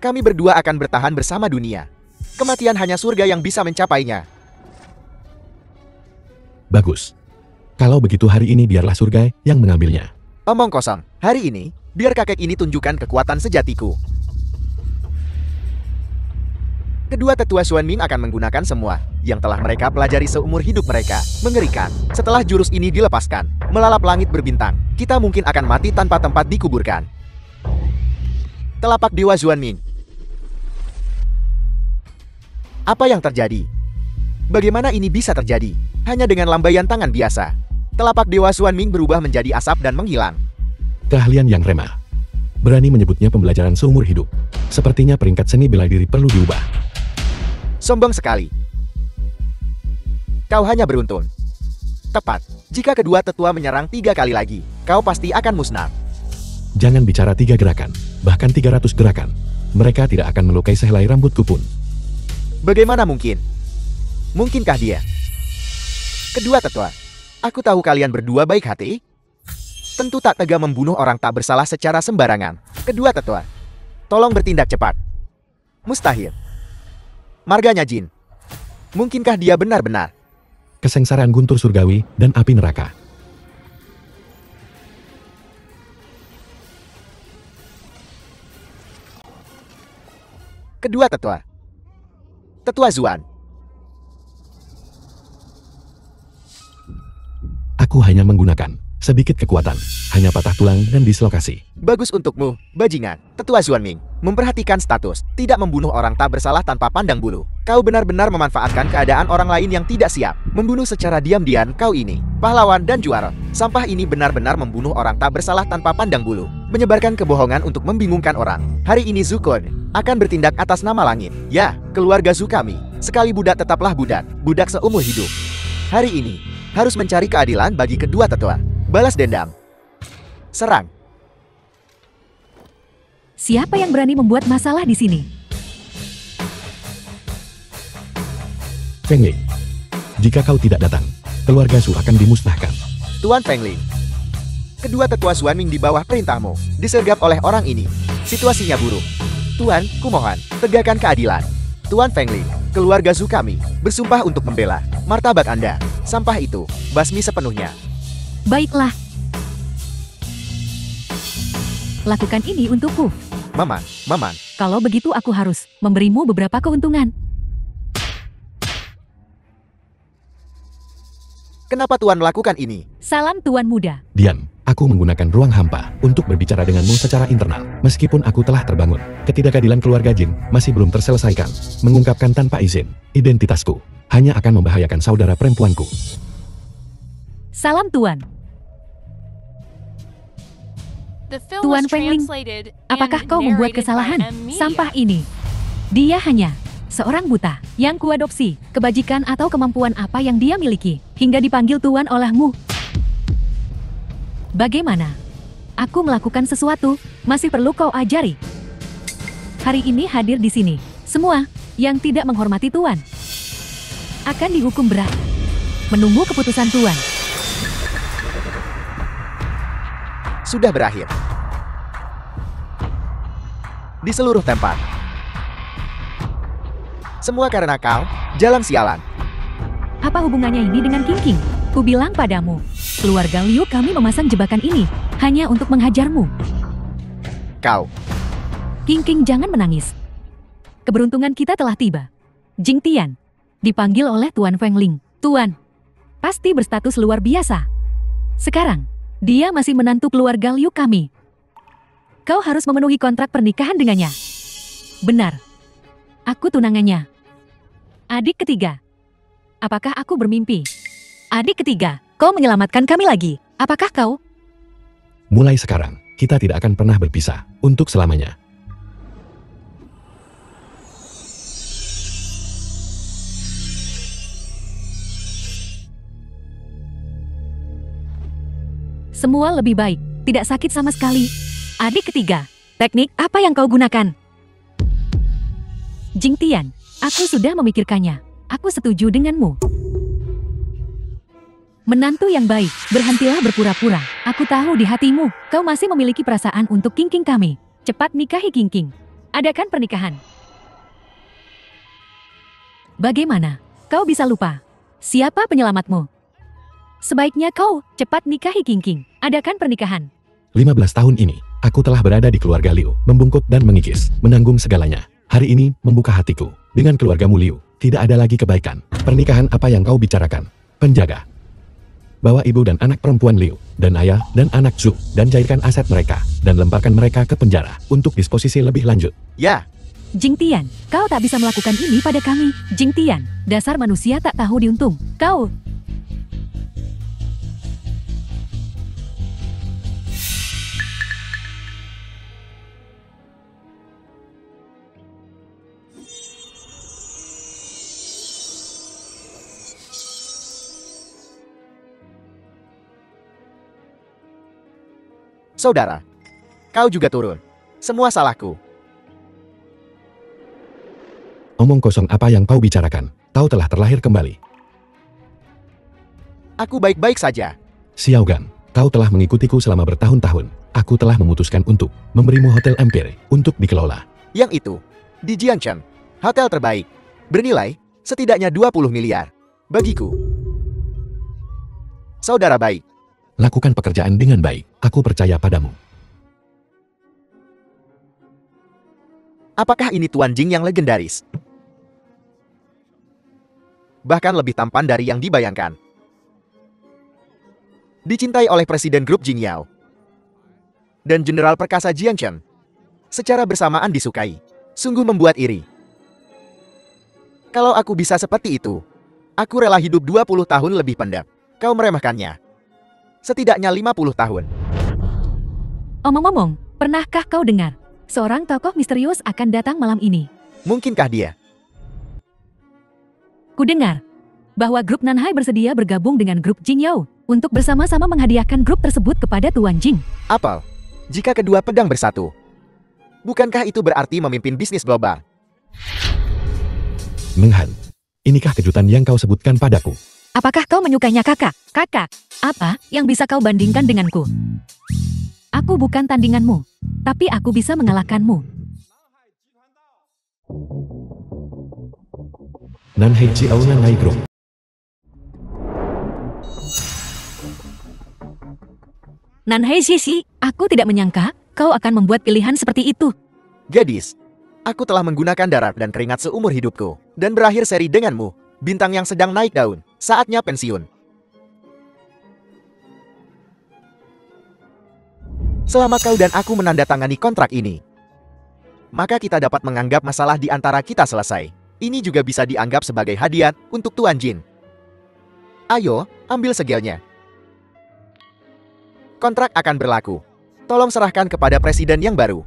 Kami berdua akan bertahan bersama dunia. Kematian hanya surga yang bisa mencapainya. Bagus. Kalau begitu hari ini biarlah surga yang mengambilnya. Omong kosong. Hari ini, biar kakek ini tunjukkan kekuatan sejatiku. Kedua tetua Xuan Ming akan menggunakan semua yang telah mereka pelajari seumur hidup mereka. Mengerikan. Setelah jurus ini dilepaskan, melalap langit berbintang, kita mungkin akan mati tanpa tempat dikuburkan. Telapak Dewa Xuan Ming. Apa yang terjadi? Bagaimana ini bisa terjadi? Hanya dengan lambaian tangan biasa. Telapak Dewa Xuan Ming berubah menjadi asap dan menghilang. Keahlian yang remah. Berani menyebutnya pembelajaran seumur hidup. Sepertinya peringkat seni bela diri perlu diubah. Sombong sekali. Kau hanya beruntung. Tepat. Jika kedua tetua menyerang 3 kali lagi, kau pasti akan musnah. Jangan bicara 3 gerakan, bahkan 300 gerakan. Mereka tidak akan melukai sehelai rambutku pun. Bagaimana mungkin? Mungkinkah dia? Kedua tetua, aku tahu kalian berdua baik hati. Tentu tak tega membunuh orang tak bersalah secara sembarangan. Kedua tetua, tolong bertindak cepat. Mustahil. Marganya jin. Mungkinkah dia benar-benar? Kesengsaraan guntur surgawi dan api neraka. Kedua tetua. Tetua Xuan. Aku hanya menggunakan sedikit kekuatan, hanya patah tulang dan dislokasi. Bagus untukmu, bajingan. Tetua Xuan Ming, memperhatikan status, tidak membunuh orang tak bersalah tanpa pandang bulu. Kau benar-benar memanfaatkan keadaan orang lain yang tidak siap. Membunuh secara diam-diam kau ini. Pahlawan dan juara. Sampah ini benar-benar membunuh orang tak bersalah tanpa pandang bulu. Menyebarkan kebohongan untuk membingungkan orang. Hari ini Zukon akan bertindak atas nama langit. Ya, keluarga Zu kami. Sekali budak tetaplah budak. Budak seumur hidup. Hari ini, harus mencari keadilan bagi kedua tetua. Balas dendam. Serang. Siapa yang berani membuat masalah di sini? Feng Ling, jika kau tidak datang, keluarga Su akan dimusnahkan. Tuan Feng Ling. Kedua tetua Xuan Ming di bawah perintahmu, disergap oleh orang ini. Situasinya buruk. Tuan, kumohon, tegakkan keadilan. Tuan Feng Ling, keluarga Zu kami, bersumpah untuk membela martabat Anda. Sampah itu, basmi sepenuhnya. Baiklah. Lakukan ini untukku. Maman, Maman. Kalau begitu aku harus memberimu beberapa keuntungan. Kenapa Tuan melakukan ini? Salam Tuan Muda. Diam, aku menggunakan ruang hampa untuk berbicara denganmu secara internal. Meskipun aku telah terbangun, ketidakadilan keluarga Jin masih belum terselesaikan. Mengungkapkan tanpa izin, identitasku hanya akan membahayakan saudara perempuanku. Salam Tuan. The film Tuan was Feng Ling, translated apakah and kau membuat narrated by kesalahan? M Media. Sampah ini. Dia hanya seorang buta yang kuadopsi. Kebajikan atau kemampuan apa yang dia miliki hingga dipanggil Tuan olehmu? Bagaimana? Aku melakukan sesuatu, masih perlu kau ajari. Hari ini hadir di sini, semua yang tidak menghormati Tuan akan dihukum berat. Menunggu keputusan Tuan. Sudah berakhir. Di seluruh tempat. Semua karena kau, jalan sialan. Apa hubungannya ini dengan King? Ku bilang padamu, keluarga Liu kami memasang jebakan ini hanya untuk menghajarmu. Kau. King, jangan menangis. Keberuntungan kita telah tiba. Jing Tian dipanggil oleh Tuan Feng Ling. Tuan, pasti berstatus luar biasa. Sekarang, dia masih menantu keluarga Liu kami. Kau harus memenuhi kontrak pernikahan dengannya. Benar. Aku tunangannya. Adik ketiga. Apakah aku bermimpi? Adik ketiga, kau menyelamatkan kami lagi. Apakah kau? Mulai sekarang, kita tidak akan pernah berpisah untuk selamanya. Semua lebih baik, tidak sakit sama sekali. Adik ketiga, teknik apa yang kau gunakan? Jing Tian, aku sudah memikirkannya. Aku setuju denganmu. Menantu yang baik, berhentilah berpura-pura. Aku tahu di hatimu, kau masih memiliki perasaan untuk King kami. Cepat nikahi King. Adakan pernikahan. Bagaimana? Kau bisa lupa? Siapa penyelamatmu? Sebaiknya kau cepat nikahi King. Adakan pernikahan. 15 tahun ini, aku telah berada di keluarga Liu, membungkuk dan mengikis, menanggung segalanya. Hari ini, membuka hatiku. Dengan keluargamu Liu, tidak ada lagi kebaikan. Pernikahan apa yang kau bicarakan? Penjaga. Bawa ibu dan anak perempuan Liu, dan ayah dan anak Zhu, dan cairkan aset mereka, dan lemparkan mereka ke penjara, untuk disposisi lebih lanjut. Ya, Jing Tian, kau tak bisa melakukan ini pada kami. Jing Tian, dasar manusia tak tahu diuntung. Kau... saudara. Kau juga turun. Semua salahku. Omong kosong apa yang kau bicarakan? Kau telah terlahir kembali. Aku baik-baik saja. Xiaogan, kau telah mengikutiku selama bertahun-tahun. Aku telah memutuskan untuk memberimu Hotel Empire untuk dikelola. Yang itu, di Jianshan, hotel terbaik. Bernilai setidaknya 20 miliar. Bagiku. Saudara baik. Lakukan pekerjaan dengan baik. Aku percaya padamu. Apakah ini Tuan Jing yang legendaris? Bahkan lebih tampan dari yang dibayangkan. Dicintai oleh Presiden Grup Jing Yao dan Jenderal Perkasa Jianshan. Secara bersamaan disukai. Sungguh membuat iri. Kalau aku bisa seperti itu, aku rela hidup 20 tahun lebih pendek. Kau meremehkannya. Setidaknya 50 tahun. Omong-omong, pernahkah kau dengar? Seorang tokoh misterius akan datang malam ini. Mungkinkah dia? Ku dengar bahwa grup Nanhai bersedia bergabung dengan grup Jing Yao untuk bersama-sama menghadiahkan grup tersebut kepada Tuan Jing. Apel, jika kedua pedang bersatu, bukankah itu berarti memimpin bisnis global? Menghan, inikah kejutan yang kau sebutkan padaku? Apakah kau menyukainya kakak? Kakak, apa yang bisa kau bandingkan denganku? Aku bukan tandinganmu, tapi aku bisa mengalahkanmu. Nanhai Jiao Nanhai Group. Nanhai Shishi, aku tidak menyangka kau akan membuat pilihan seperti itu. Gadis, aku telah menggunakan darah dan keringat seumur hidupku, dan berakhir seri denganmu, bintang yang sedang naik daun, saatnya pensiun. Selama kau dan aku menandatangani kontrak ini, maka kita dapat menganggap masalah di antara kita selesai. Ini juga bisa dianggap sebagai hadiah untuk Tuan Jin. Ayo, ambil segelnya. Kontrak akan berlaku. Tolong serahkan kepada presiden yang baru.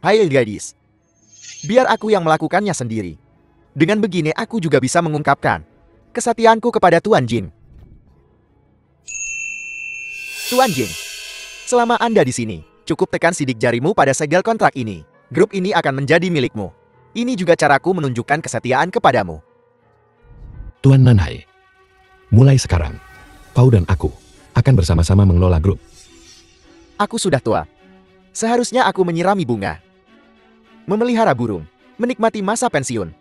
Hai gadis. Biar aku yang melakukannya sendiri. Dengan begini aku juga bisa mengungkapkan kesetiaanku kepada Tuan Jin. Tuan Jin, selama Anda di sini, cukup tekan sidik jarimu pada segel kontrak ini. Grup ini akan menjadi milikmu. Ini juga caraku menunjukkan kesetiaan kepadamu. Tuan Nanhai, mulai sekarang, kau dan aku akan bersama-sama mengelola grup. Aku sudah tua. Seharusnya aku menyirami bunga, memelihara burung, menikmati masa pensiun.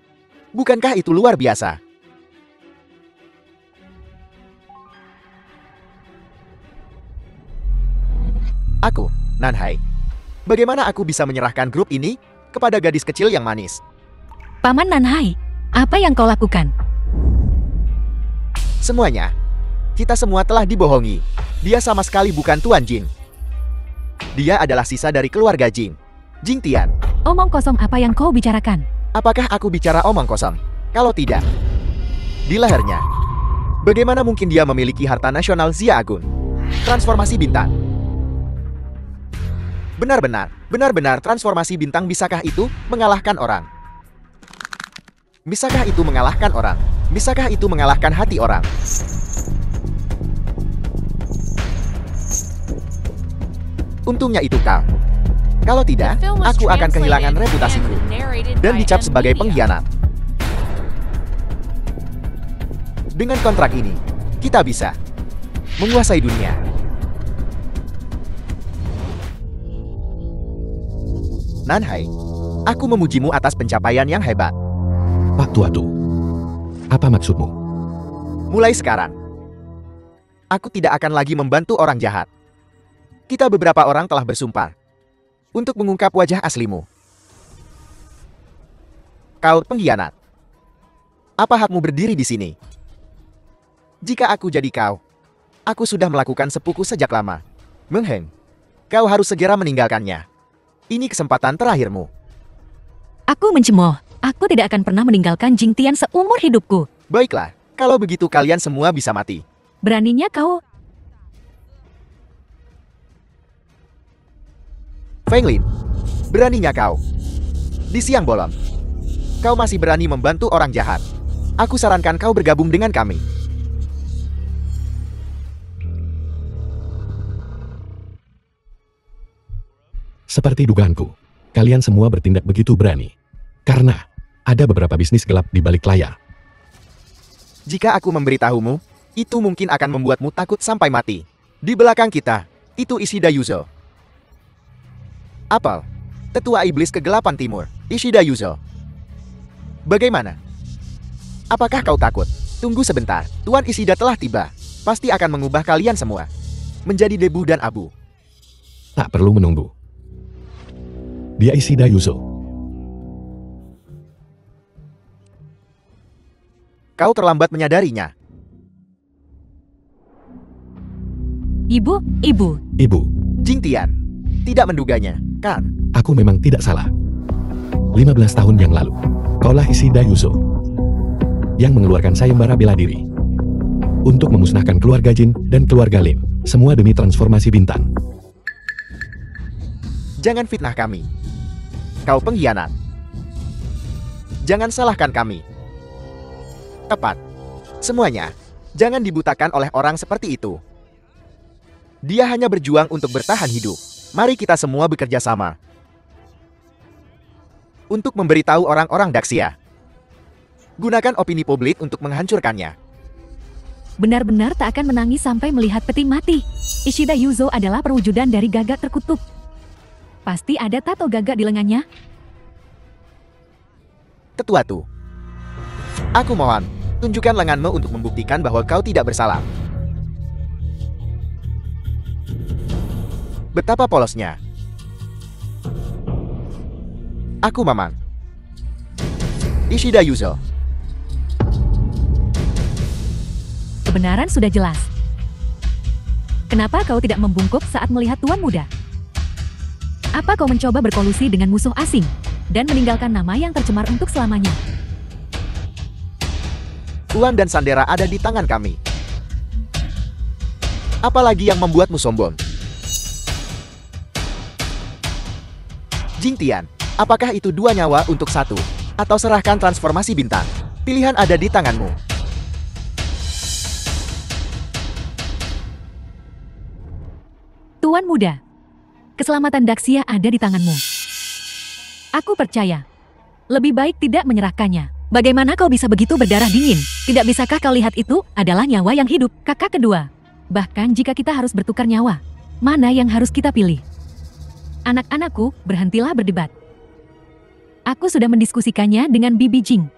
Bukankah itu luar biasa? Aku, Nanhai. Bagaimana aku bisa menyerahkan grup ini kepada gadis kecil yang manis? Paman Nanhai, apa yang kau lakukan? Semuanya. Kita semua telah dibohongi. Dia sama sekali bukan Tuan Jing. Dia adalah sisa dari keluarga Jing. Jing Tian. Omong kosong apa yang kau bicarakan? Apakah aku bicara omong kosong? Kalau tidak, di lehernya. Bagaimana mungkin dia memiliki harta nasional Zia Agun? Transformasi bintang. Benar-benar transformasi bintang. Bisakah itu mengalahkan orang? Bisakah itu mengalahkan orang? Bisakah itu mengalahkan hati orang? Untungnya itu kau. Kalau tidak, The film was aku akan kehilangan translated reputasiku and narrated dan by dicap M sebagai Media. pengkhianat. Dengan kontrak ini, kita bisa menguasai dunia. Nanhai, aku memujimu atas pencapaian yang hebat. Pak Tuatu. Apa maksudmu? Mulai sekarang, aku tidak akan lagi membantu orang jahat. Kita beberapa orang telah bersumpah untuk mengungkap wajah aslimu. Kau pengkhianat. Apa hakmu berdiri di sini? Jika aku jadi kau, aku sudah melakukan sepuku sejak lama. Meng Heng, kau harus segera meninggalkannya. Ini kesempatan terakhirmu. Aku mencemooh. Aku tidak akan pernah meninggalkan Jing Tian seumur hidupku. Baiklah, kalau begitu kalian semua bisa mati. Beraninya kau? Feng Lin, beraninya kau? Di siang bolong, kau masih berani membantu orang jahat. Aku sarankan kau bergabung dengan kami. Seperti dugaanku, kalian semua bertindak begitu berani. Karena ada beberapa bisnis gelap di balik layar. Jika aku memberitahumu, itu mungkin akan membuatmu takut sampai mati. Di belakang kita, itu Ishida Yuzo. Apel, tetua iblis kegelapan timur, Ishida Yuzo. Bagaimana? Apakah kau takut? Tunggu sebentar, Tuan Ishida telah tiba. Pasti akan mengubah kalian semua menjadi debu dan abu. Tak perlu menunggu. Dia Ishida Yuzo. Kau terlambat menyadarinya. Ibu. Ibu, Jing Tian, tidak menduganya, kan? aku memang tidak salah. 15 tahun yang lalu, kaulah Ishida Yuzo yang mengeluarkan sayembara bela diri untuk memusnahkan keluarga Jin dan keluarga Lin, semua demi transformasi bintang. Jangan fitnah kami. Kau pengkhianat. Jangan salahkan kami. Tepat. Semuanya. Jangan dibutakan oleh orang seperti itu. Dia hanya berjuang untuk bertahan hidup. Mari kita semua bekerja sama untuk memberitahu orang-orang Daxia. Gunakan opini publik untuk menghancurkannya. Benar-benar tak akan menangis sampai melihat peti mati. Ishida Yuzo adalah perwujudan dari gagak terkutuk. Pasti ada tato gagak di lengannya. Tetua Tu, aku mohon, tunjukkan lenganmu untuk membuktikan bahwa kau tidak bersalah. Betapa polosnya. Aku Mamang. Ishida Yuzo. Kebenaran sudah jelas. Kenapa kau tidak membungkuk saat melihat Tuan Muda? Apa kau mencoba berkolusi dengan musuh asing dan meninggalkan nama yang tercemar untuk selamanya? Tuan dan Sandera ada di tangan kami. Apalagi yang membuatmu sombong? Jing Tian, apakah itu 2 nyawa untuk 1? Atau serahkan transformasi bintang? Pilihan ada di tanganmu. Tuan Muda, keselamatan Daxia ada di tanganmu. Aku percaya. Lebih baik tidak menyerahkannya. Bagaimana kau bisa begitu berdarah dingin? Tidak bisakah kau lihat itu adalah nyawa yang hidup, kakak kedua? Bahkan jika kita harus bertukar nyawa, mana yang harus kita pilih? Anak-anakku, berhentilah berdebat. Aku sudah mendiskusikannya dengan Bibi Jing.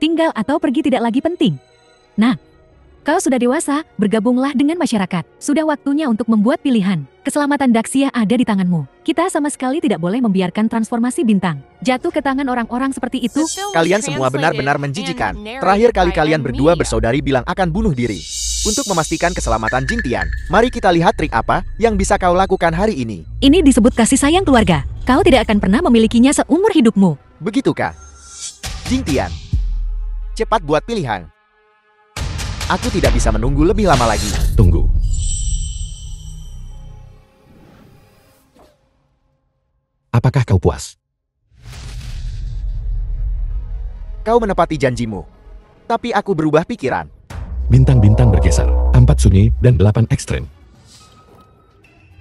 Tinggal atau pergi tidak lagi penting. Nah, kau sudah dewasa, bergabunglah dengan masyarakat. Sudah waktunya untuk membuat pilihan. Keselamatan Daxia ada di tanganmu. Kita sama sekali tidak boleh membiarkan transformasi bintang jatuh ke tangan orang-orang seperti itu. The film was Kalian semua translated benar-benar and menjijikan. narrated Terakhir kali by kalian M berdua Media. bersaudari bilang akan bunuh diri. Untuk memastikan keselamatan Jingtian, mari kita lihat trik apa yang bisa kau lakukan hari ini. Ini disebut kasih sayang keluarga. Kau tidak akan pernah memilikinya seumur hidupmu. Begitukah? Jingtian, cepat buat pilihan. Aku tidak bisa menunggu lebih lama lagi. Tunggu. Apakah kau puas? Kau menepati janjimu. Tapi aku berubah pikiran. Bintang-bintang bergeser, 4 sunyi dan 8 ekstrem.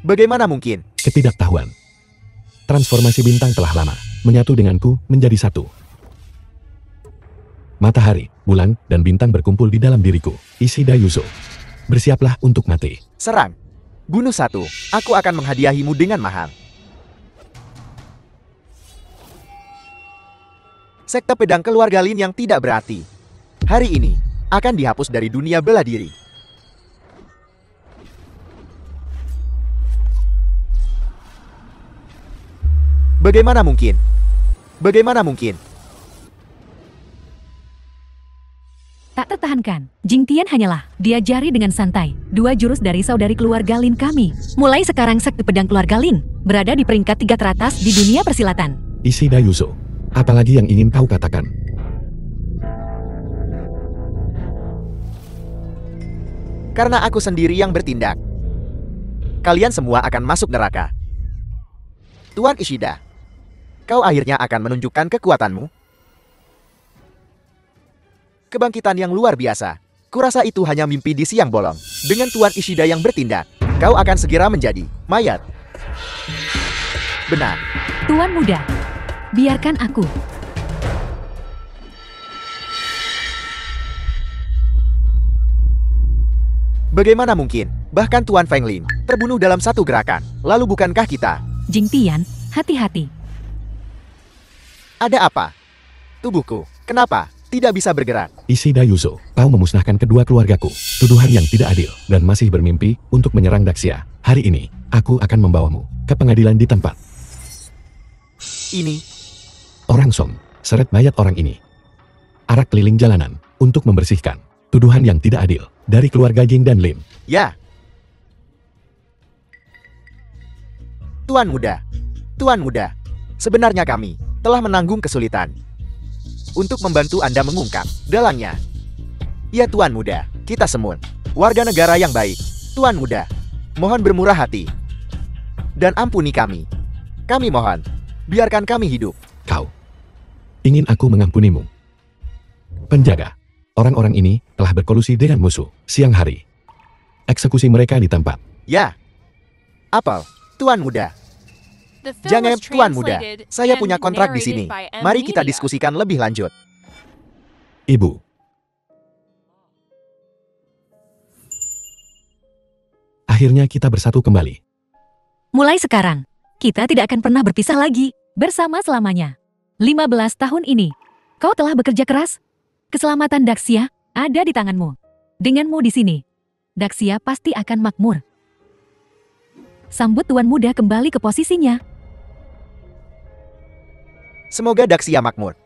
Bagaimana mungkin? Ketidaktahuan. Transformasi bintang telah lama menyatu denganku menjadi satu. Matahari, bulan, dan bintang berkumpul di dalam diriku. Ishida Yuzo. Bersiaplah untuk mati. Serang. Bunuh satu. Aku akan menghadiahimu dengan mahal. Sekte pedang keluarga Lin yang tidak berarti. Hari ini akan dihapus dari dunia bela diri. Bagaimana mungkin? Bagaimana mungkin? Tak tertahankan, Jingtian hanyalah diajari dengan santai 2 jurus dari saudari keluarga Lin kami. Mulai sekarang sekte pedang keluarga Lin berada di peringkat 3 teratas di dunia persilatan. Ishida Yuzo. Apalagi yang ingin kau katakan? Karena aku sendiri yang bertindak. Kalian semua akan masuk neraka. Tuan Ishida, kau akhirnya akan menunjukkan kekuatanmu. Kebangkitan yang luar biasa. Kurasa itu hanya mimpi di siang bolong. Dengan Tuan Ishida yang bertindak, kau akan segera menjadi mayat. Benar. Tuan muda, biarkan aku. Bagaimana mungkin? Bahkan Tuan Feng Lin terbunuh dalam satu gerakan. Lalu bukankah kita? Jingtian, hati-hati. Ada apa? Tubuhku, kenapa tidak bisa bergerak? Ishida Yuzo, kau memusnahkan kedua keluargaku. Tuduhan yang tidak adil dan masih bermimpi untuk menyerang Daxia. Hari ini, aku akan membawamu ke pengadilan di tempat. Ini, Orang Song, seret mayat orang ini. Arak keliling jalanan untuk membersihkan tuduhan yang tidak adil dari keluarga Jing dan Lim. ya. Tuan muda, sebenarnya kami telah menanggung kesulitan untuk membantu Anda mengungkap dalangnya. Ya Tuan muda, kita semua warga negara yang baik. Tuan muda, mohon bermurah hati dan ampuni kami. Kami mohon, biarkan kami hidup. Kau ingin aku mengampunimu? Penjaga, orang-orang ini telah berkolusi dengan musuh. Siang hari, eksekusi mereka di tempat. Ya. Apel, Tuan muda. The film Jangan was Tuan muda, translated saya and punya kontrak di sini. narrated by M. Mari kita Media. diskusikan lebih lanjut. Ibu. Akhirnya kita bersatu kembali. Mulai sekarang, kita tidak akan pernah berpisah lagi, bersama selamanya. 15 tahun ini, kau telah bekerja keras. Keselamatan Daxia ada di tanganmu. Denganmu di sini, Daxia pasti akan makmur. Sambut Tuan muda kembali ke posisinya. Semoga Daxia makmur.